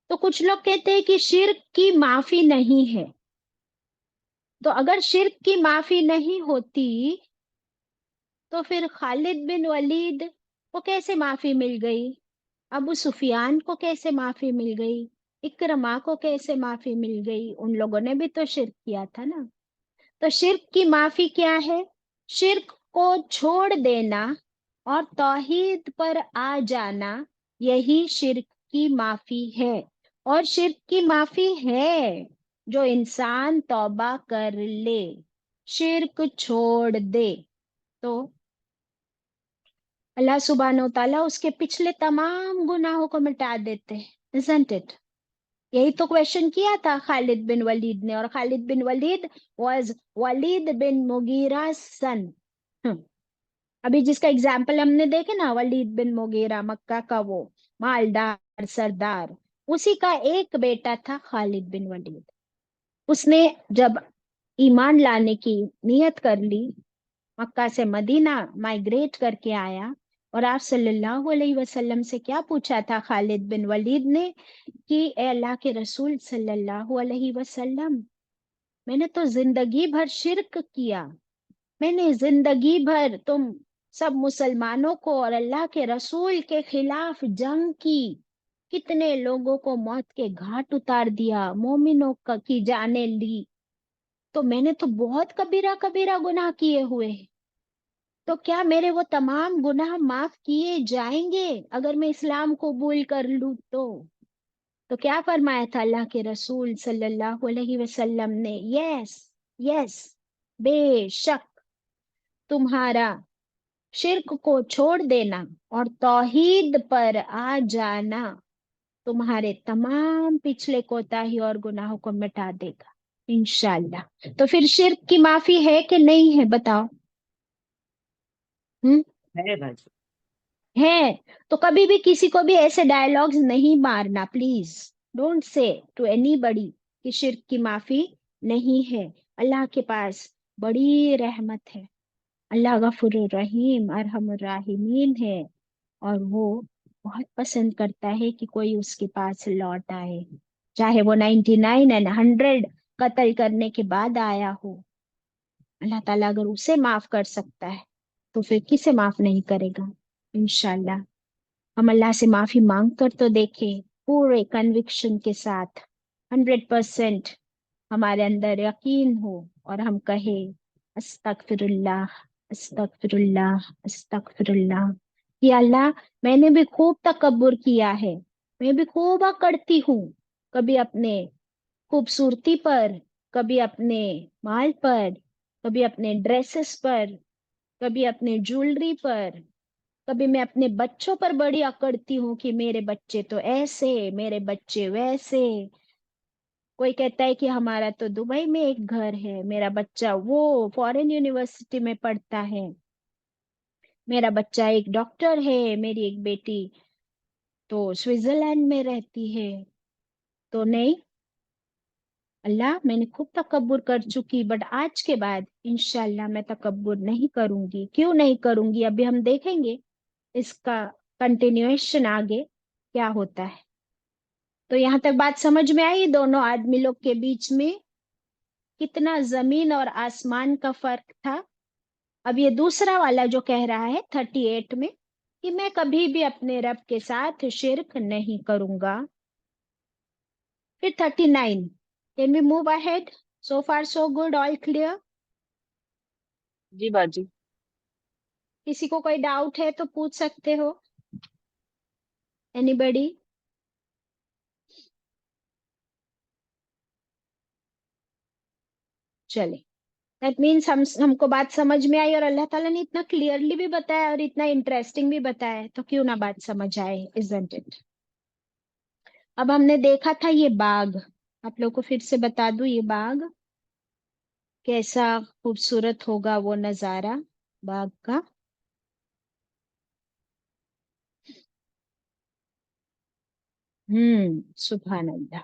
तो कुछ लोग कहते हैं कि शिर्क की माफी नहीं है। तो अगर शिर्क की माफी नहीं होती तो फिर खालिद बिन वलीद को कैसे माफी मिल गई? अबू सुफियान को कैसे माफी मिल गई? इकरमा को कैसे माफी मिल गई? उन लोगों ने भी तो शिर्क किया था ना। तो शिर्क की माफी क्या है? शिर्क को छोड़ देना और तौहीद पर आ जाना, यही शिर्क की माफी है। और शिर्क की माफी है जो इंसान तौबा कर ले, शिर्क छोड़ दे, तो अल्लाह सुब्हानहू तआला उसके पिछले तमाम गुनाहों को मिटा देते हैं। Isn't it? यही तो क्वेश्चन किया था खालिद बिन वलीद ने, और Khalid bin Walid was Walid bin Mughira son. अभी जिसका एग्जाम्पल हमने देखे ना, वलीद बिन मुगीरा, मक्का का वो मालदार सरदार, उसी का एक बेटा था खालिद बिन वलीद। उसने जब ईमान लाने की नियत कर ली, मक्का से मदीना माइग्रेट करके आया, और आप सल्लल्लाहु अलैहि वसल्लम से क्या पूछा था खालिद बिन वलीद ने कि ए अल्लाह के रसूल सल्लल्लाहु अलैहि वसल्लम, मैंने तो जिंदगी भर शिर्क किया, मैंने जिंदगी भर तुम सब मुसलमानों को और अल्लाह के रसूल के खिलाफ जंग की, कितने लोगों को मौत के घाट उतार दिया, मोमिनों की जाने ली, तो मैंने तो बहुत कबीरा कबीरा गुनाह किए हुए हैं। तो क्या मेरे वो तमाम गुनाह माफ किए जाएंगे अगर मैं इस्लाम कबूल कर लूं? तो क्या फरमाया था अल्लाह के रसूल सल्लल्लाहु अलैहि वसल्लम ने? यस, यस, बेशक तुम्हारा शिर्क को छोड़ देना और तौहीद पर आ जाना तुम्हारे तमाम पिछले कोताही और गुनाहों को मिटा देगा इंशाल्लाह। तो फिर शिर्क की माफी है कि नहीं है, बताओ? हम्म है बाजी। है। तो कभी भी किसी को भी ऐसे डायलॉग्स नहीं मारना, please. Don't say to anybody कि शिर्क की माफी नहीं है। अल्लाह के पास बड़ी रहमत है। अल्लाह गफुर रहीम अरहमुर राहिमीन है, और वो बहुत पसंद करता है कि कोई उसके पास लौट आए, चाहे वो 99 एंड 100 कत्ल करने के बाद आया हो। अल्लाह ताला अगर उसे माफ कर सकता है तो फिर किसे माफ नहीं करेगा? इंशाल्लाह हम अल्लाह से माफी मांग कर तो देखें पूरे कन्विक्शन के साथ, 100% हमारे अंदर यकीन हो, और हम कहे अस्तगफिरुल्लाह, अस्तगफिरुल्लाह, अस्तगफिरुल्लाह। कि अल्लाह, मैंने भी खूब तकब्बुर किया है, मैं भी खूब अकड़ती हूँ, कभी अपने खूबसूरती पर, कभी अपने माल पर, कभी अपने ड्रेसेस पर, कभी अपने ज्वेलरी पर, कभी मैं अपने बच्चों पर बड़ी अकड़ती हूँ कि मेरे बच्चे तो ऐसे, मेरे बच्चे वैसे। कोई कहता है कि हमारा तो दुबई में एक घर है, मेरा बच्चा वो फॉरेन यूनिवर्सिटी में पढ़ता है, मेरा बच्चा एक डॉक्टर है, मेरी एक बेटी तो स्विट्जरलैंड में रहती है। तो नहीं, अल्लाह, मैंने खूब तकब्बुर कर चुकी, बट आज के बाद इंशाल्लाह मैं तकब्बुर नहीं करूंगी। क्यों नहीं करूंगी, अभी हम देखेंगे इसका कंटिन्यूएशन आगे क्या होता है। तो यहाँ तक बात समझ में आई, दोनों आदमी लोग के बीच में कितना जमीन और आसमान का फर्क था। अब ये दूसरा वाला जो कह रहा है 38 में कि मैं कभी भी अपने रब के साथ शिर्क नहीं करूंगा। फिर 39, can we move ahead? So far so good, all clear? जी बाजी। किसी को कोई डाउट है तो पूछ सकते हो, एनीबडी? चले, दैट मीन्स हमको बात समझ में आई, और अल्लाह ताला ने इतना क्लियरली भी बताया और इतना इंटरेस्टिंग भी बताया है, तो क्यों ना बात समझ आए, इजंट इट? अब हमने देखा था ये बाग, आप लोग को फिर से बता दूं, ये बाग कैसा खूबसूरत होगा, वो नजारा बाग का। सुभान अल्लाह।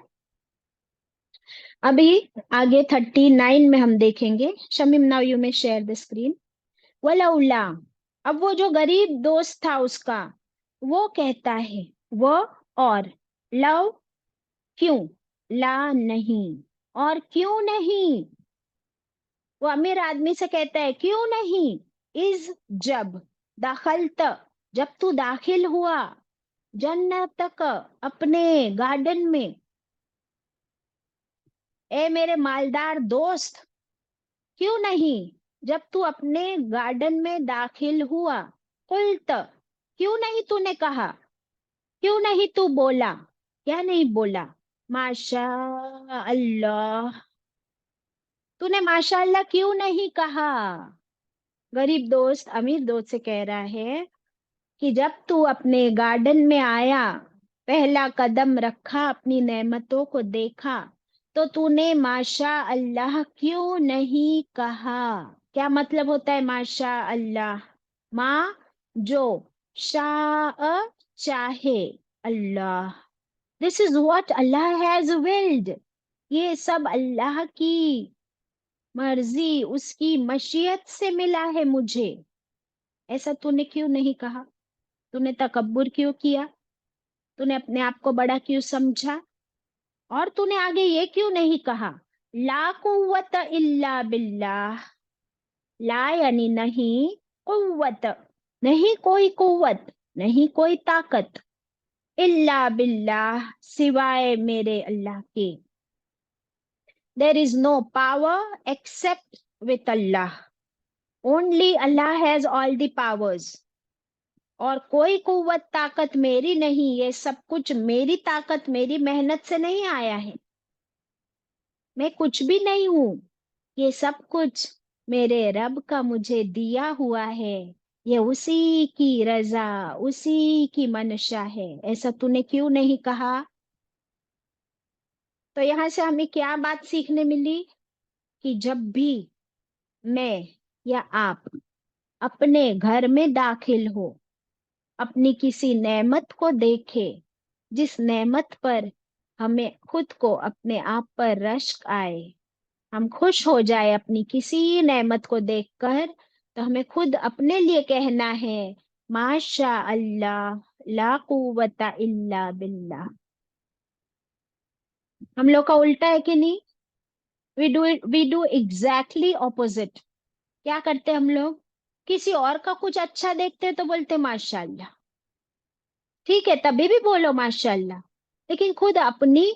अभी आगे 39 में हम देखेंगे। शमीम, नाउ यू में शेयर द स्क्रीन। वलौला, अब वो जो गरीब दोस्त था उसका, वो कहता है, वो और लव, क्यों, ला नहीं, और क्यों नहीं, वो अमीर आदमी से कहता है क्यों नहीं, इज, जब, दाखलत, जब तू दाखिल हुआ, जन्नतक, अपने गार्डन में, ए मेरे मालदार दोस्त, क्यों नहीं, जब तू अपने गार्डन में दाखिल हुआ, कुल्त, क्यों नहीं तूने कहा, क्यों नहीं तू बोला, क्या नहीं बोला, माशा अल्लाह, तूने माशा अल्लाह क्यों नहीं कहा? गरीब दोस्त अमीर दोस्त से कह रहा है कि जब तू अपने गार्डन में आया, पहला कदम रखा, अपनी नेमतों को देखा, तो तूने माशा अल्लाह क्यों नहीं कहा? क्या मतलब होता है माशा अल्लाह? माँ, जो, शाह, चाहे, अल्लाह, दिस इज व्हाट अल्लाह हैज विल्ड, ये सब अल्लाह की मर्जी, उसकी मशीयत से मिला है मुझे। ऐसा तूने क्यों नहीं कहा? तूने तकब्बुर क्यों किया? तूने अपने आप को बड़ा क्यों समझा? और तूने आगे ये क्यों नहीं कहा, ला कुव्वत इल्ला बिल्लाह, ला यानी नहीं, कुव्वत, नहीं कोई कुव्वत, नहीं कोई ताकत, इल्ला बिल्लाह, सिवाय मेरे अल्लाह के। There is no power except with Allah, only Allah has all the powers. और कोई कुव्वत ताकत मेरी नहीं, ये सब कुछ मेरी ताकत मेरी मेहनत से नहीं आया है, मैं कुछ भी नहीं हूं, ये सब कुछ मेरे रब का मुझे दिया हुआ है, ये उसी की रजा, उसी की मनशा है। ऐसा तूने क्यों नहीं कहा? तो यहां से हमें क्या बात सीखने मिली कि जब भी मैं या आप अपने घर में दाखिल हो, अपनी किसी नेमत को देखे, जिस नेमत पर हमें खुद को, अपने आप पर रश्क आए, हम खुश हो जाए अपनी किसी नेमत को देखकर, तो हमें खुद अपने लिए कहना है, माशा अल्लाह, ला कुव्वता इल्ला बिल्लाह। हम लोग का उल्टा है कि नहीं? We do exactly opposite. क्या करते हम लोग? किसी और का कुछ अच्छा देखते हैं तो बोलते माशाअल्लाह, ठीक है, तभी भी बोलो माशाअल्लाह, लेकिन खुद अपनी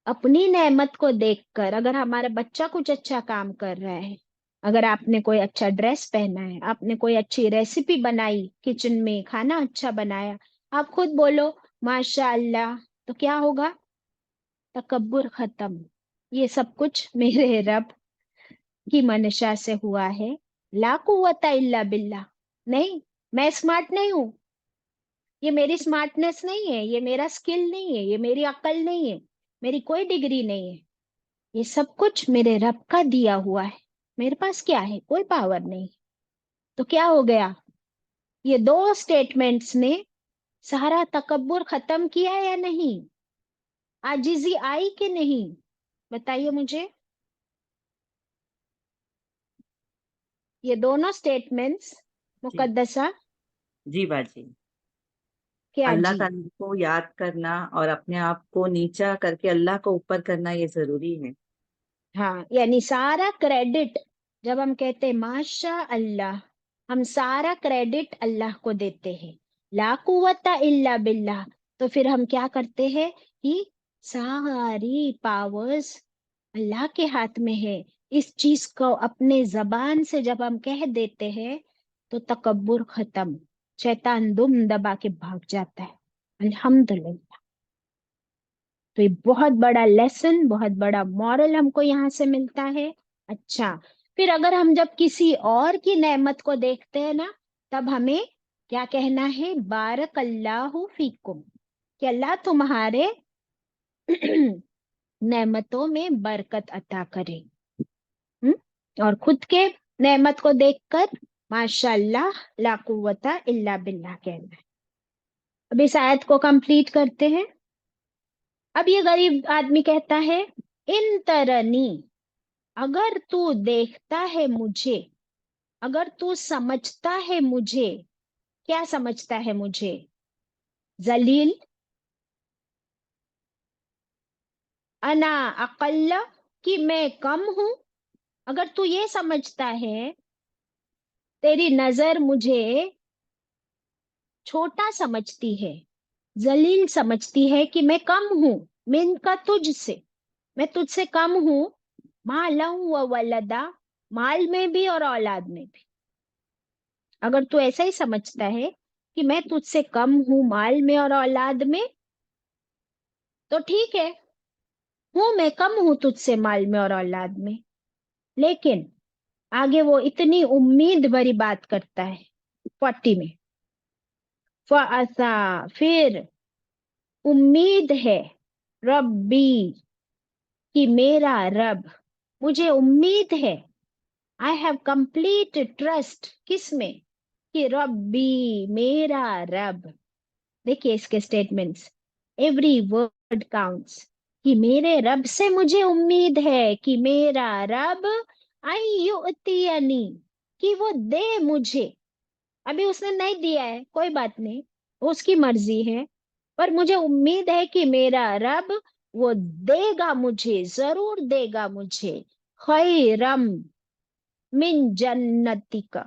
अपनी नेमत को देखकर, अगर हमारा बच्चा कुछ अच्छा काम कर रहा है अगर आपने कोई अच्छा ड्रेस पहना है, आपने कोई अच्छी रेसिपी बनाई, किचन में खाना अच्छा बनाया, आप खुद बोलो माशा अल्लाह, तो क्या होगा? तकब्बुर खत्म। ये सब कुछ मेरे रब की मंशा से हुआ है। ला कुव्वता इल्ला बिल्लाह। नहीं, मैं स्मार्ट नहीं हूं, ये मेरी स्मार्टनेस नहीं है, ये मेरा स्किल नहीं है, ये मेरी अक्ल नहीं है, मेरी कोई डिग्री नहीं है। ये सब कुछ मेरे रब का दिया हुआ है। मेरे पास क्या है? कोई पावर नहीं। तो क्या हो गया? ये दो स्टेटमेंट्स ने सारा तकब्बुर खत्म किया या नहीं? आजिजी आई कि नहीं? बताइए मुझे। ये दोनों स्टेटमेंट्स जी मुकद्दसा, जी बाजी। क्या अल्लाह जी? ताला को याद करना और अपने आप को नीचा करके अल्लाह को ऊपर करना ये जरूरी है। हाँ, यानी सारा क्रेडिट, जब हम कहते हैं माशा अल्लाह, हम सारा क्रेडिट अल्लाह को देते हैं। ला कुव्वता इल्ला बिल्लाह। तो फिर हम क्या करते हैं कि सारी पावर्स अल्लाह के हाथ में है। इस चीज को अपने जबान से जब हम कह देते हैं तो तकब्बुर खत्म, शैतान दुम दबा के भाग जाता है। अल्हम्दुलिल्लाह। तो ये बहुत बड़ा लेसन, बहुत बड़ा मॉरल हमको यहाँ से मिलता है। अच्छा, फिर अगर हम जब किसी और की नेमत को देखते हैं ना, तब हमें क्या कहना है? बारक अल्लाहु फीकुम, कि अल्लाह तुम्हारे नेमतों में बरकत अता करे। हम्म? और खुद के नेमत को देखकर माशाअल्लाह ला कुव्वता इल्ला बिल्लाह कहना है। अब इस आयत को कंप्लीट करते हैं। अब ये गरीब आदमी कहता है, इन तरनी, अगर तू देखता है मुझे, अगर तू समझता है मुझे। क्या समझता है मुझे? जलील, अना अकल्ला, कि मैं कम हूं। अगर तू ये समझता है, तेरी नजर मुझे छोटा समझती है, जलील समझती है, कि मैं कम हूं मिन का तुझसे, मैं तुझसे कम हूं। मालम व वलदा, माल में भी और औलाद में भी। अगर तू ऐसा ही समझता है कि मैं तुझसे कम हूं माल में और औलाद में, तो ठीक है, हूं, मैं कम हूं तुझसे माल में और औलाद में। लेकिन आगे वो इतनी उम्मीद भरी बात करता है 40 में। फअसा, फिर उम्मीद है, रब्बी, कि मेरा रब, मुझे उम्मीद है, आई हैव कंप्लीट ट्रस्ट, किसमें? कि रब्बी, मेरा रब। देखिए इसके स्टेटमेंट्स, एवरी वर्ड काउंट्स, कि मेरे रब से मुझे उम्मीद है, कि मेरा रब अय्युतियनी, कि वो दे मुझे। अभी उसने नहीं दिया है, कोई बात नहीं, उसकी मर्जी है, पर मुझे उम्मीद है कि मेरा रब वो देगा मुझे, जरूर देगा मुझे। खैरम मिन जन्नतिका,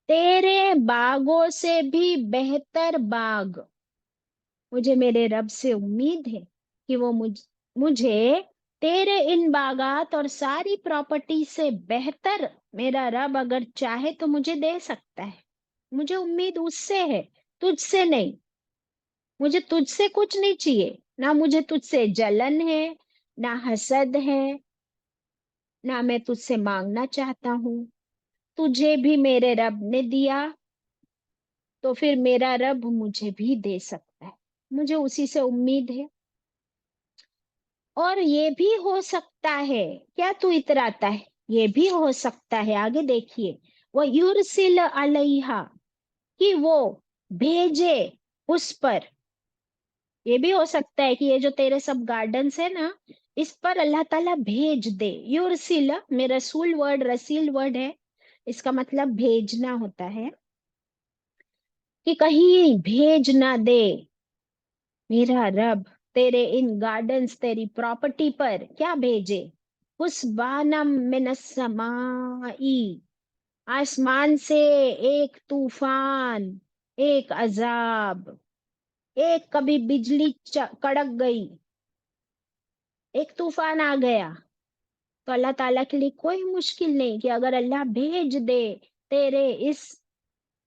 तेरे बागों से भी बेहतर बाग। मुझे मेरे रब से उम्मीद है कि वो मुझे तेरे इन बागात और सारी प्रॉपर्टी से बेहतर, मेरा रब अगर चाहे तो मुझे दे सकता है। मुझे उम्मीद उससे है, तुझसे नहीं। मुझे तुझसे कुछ नहीं चाहिए, ना मुझे तुझसे जलन है, ना हसद है, ना मैं तुझसे मांगना चाहता हूँ। तुझे भी मेरे रब ने दिया, तो फिर मेरा रब मुझे भी दे सकता है। मुझे उसी से उम्मीद है। और ये भी हो सकता है, क्या तू इतराता है? ये भी हो सकता है, आगे देखिए, वो युरसिल अलैहा, कि वो भेजे उस पर। ये भी हो सकता है कि ये जो तेरे सब गार्डन्स है ना, इस पर अल्लाह ताला भेज दे। युरसिल में रसूल वर्ड, रसील वर्ड है, इसका मतलब भेजना होता है, कि कहीं भेज ना दे मेरा रब तेरे इन गार्डन्स, तेरी प्रॉपर्टी पर क्या भेजे? हुस्बानम मिनस समाई, आसमान से एक तूफान, एक अजाब, एक कभी बिजली कड़क गई, एक तूफान आ गया, तो अल्लाह ताला के लिए कोई मुश्किल नहीं कि अगर अल्लाह भेज दे तेरे इस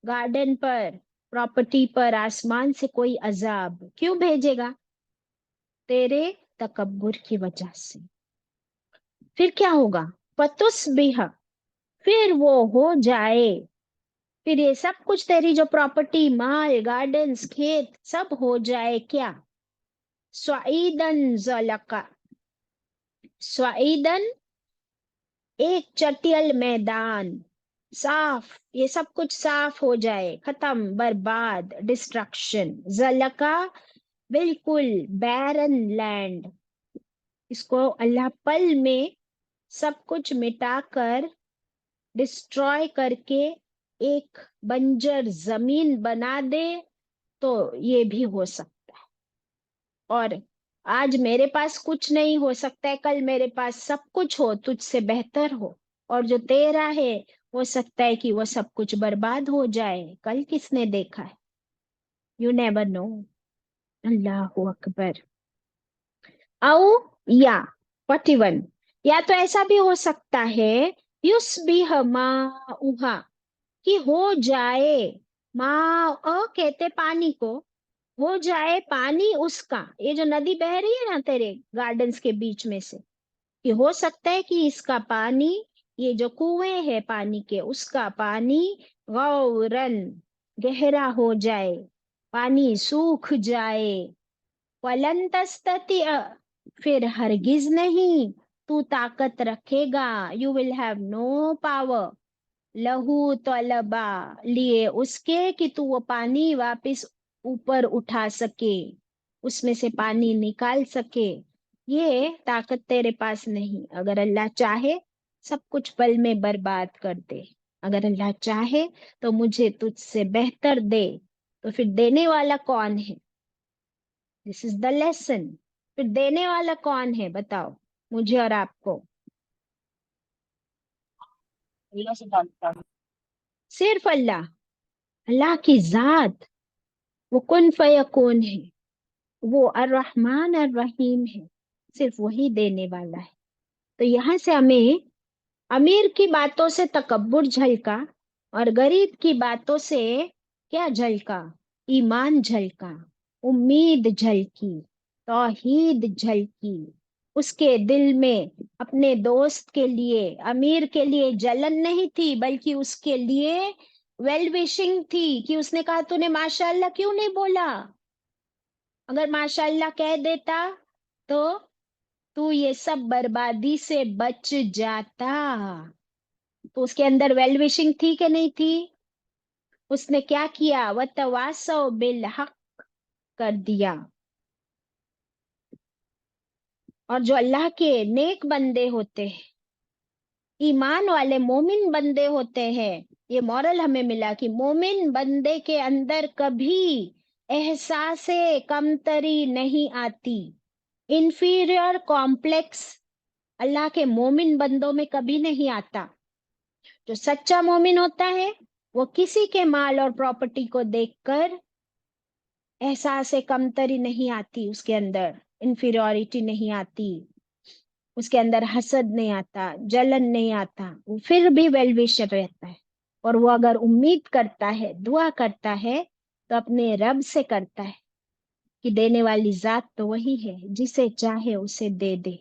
गार्डन पर, प्रॉपर्टी पर आसमान से कोई अजाब, क्यों भेजेगा? तेरे तकब्बुर की वजह से। फिर क्या होगा? पतुस बिहा, फिर वो हो जाए, फिर ये सब कुछ तेरी जो प्रॉपर्टी, माल, गार्डन्स, खेत, सब हो जाए क्या? स्वाईदन जलका, स्वाईदन एक चटियल मैदान, साफ, ये सब कुछ साफ हो जाए, खत्म, बर्बाद, डिस्ट्रक्शन। जलका बिल्कुल बैरन लैंड, इसको अल्लाह पल में सब कुछ मिटाकर, डिस्ट्रॉय करके एक बंजर जमीन बना दे, तो ये भी हो सकता है। और आज मेरे पास कुछ नहीं, हो सकता है कल मेरे पास सब कुछ हो, तुझसे बेहतर हो, और जो तेरा है हो सकता है कि वो सब कुछ बर्बाद हो जाए। कल किसने देखा है? You never know. अल्लाह अकबर। औ या 41, या तो ऐसा भी हो सकता है, युस भी उहा, कि हो जाए, माँ कहते पानी को, हो जाए पानी उसका, ये जो नदी बह रही है ना तेरे गार्डन्स के बीच में से, कि हो सकता है कि इसका पानी, ये जो कुएं है पानी के, उसका पानी गौरन गहरा हो जाए, पानी सूख जाए। वलन तस्ततिअ, फिर हरगिज नहीं तू ताकत रखेगा, you will have no power, लहू तलबा, लिए उसके, कि तू वो पानी वापस ऊपर उठा सके, उसमें से पानी निकाल सके, ये ताकत तेरे पास नहीं। अगर अल्लाह चाहे सब कुछ पल में बर्बाद कर दे, अगर अल्लाह चाहे तो मुझे तुझसे बेहतर दे, तो फिर देने वाला कौन है? This is the lesson. फिर देने वाला कौन है बताओ, मुझे और आपको? अल्लाह सुब्हान अल्लाह। सिर्फ अल्लाह, अल्लाह की जात, वो कुन फयकून है, वो अर्रहमान अर्रहीम है, सिर्फ वही देने वाला है। तो यहाँ से हमें अमीर की बातों से तकब्बुर झलका, और गरीब की बातों से क्या झलका? ईमान झलका, उम्मीद झलकी, तौहीद झलकी। उसके दिल में अपने दोस्त के लिए, अमीर के लिए जलन नहीं थी, बल्कि उसके लिए वेल विशिंग थी, कि उसने कहा तूने माशाअल्लाह क्यों नहीं बोला? अगर माशाअल्लाह कह देता तो तू ये सब बर्बादी से बच जाता। तो उसके अंदर वेल विशिंग थी कि नहीं थी? उसने क्या किया? वतवासौ बिल हक कर दिया। और जो अल्लाह के नेक बंदे होते हैं, ईमान वाले मोमिन बंदे होते हैं, ये मॉरल हमें मिला कि मोमिन बंदे के अंदर कभी एहसासे कमतरी नहीं आती, इंफीरियर कॉम्प्लेक्स अल्लाह के मोमिन बंदों में कभी नहीं आता। जो सच्चा मोमिन होता है वो किसी के माल और प्रॉपर्टी को देखकर एहसास कमतरी नहीं आती, उसके अंदर इंफीरियोरिटी नहीं आती, उसके अंदर हसद नहीं आता, जलन नहीं आता, वो फिर भी वेल विशर रहता है। और वो अगर उम्मीद करता है, दुआ करता है, तो अपने रब से करता है, कि देने वाली जात तो वही है, जिसे चाहे उसे दे दे।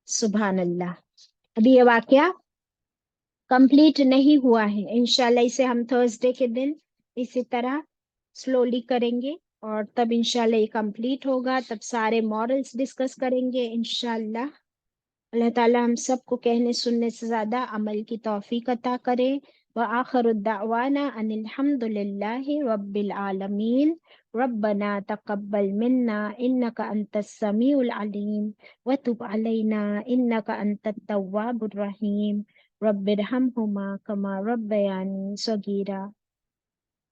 सुभान अल्लाह। अभी ये वाकया कंप्लीट नहीं हुआ है, इंशाल्लाह इसे हम थर्सडे के दिन इसी तरह स्लोली करेंगे, और तब इंशाल्लाह ये कंप्लीट होगा, तब सारे मॉरल्स डिस्कस करेंगे इंशाल्लाह। अल्लाह ताला हम सबको कहने सुनने से ज्यादा अमल की तौफीक अता करे। व आखिरु दावाना अनिल हम्दुलिल्लाहि रब्बिल आलमीन। रब्बना तक़ब्बल मिन्ना इन्नका अंतस समीउल अलीम व तुब अलैना इन्नका अंतत तव्वाबुर रहीम। रब्बिरहमहुमा कमा रब्बयानी सगीरा।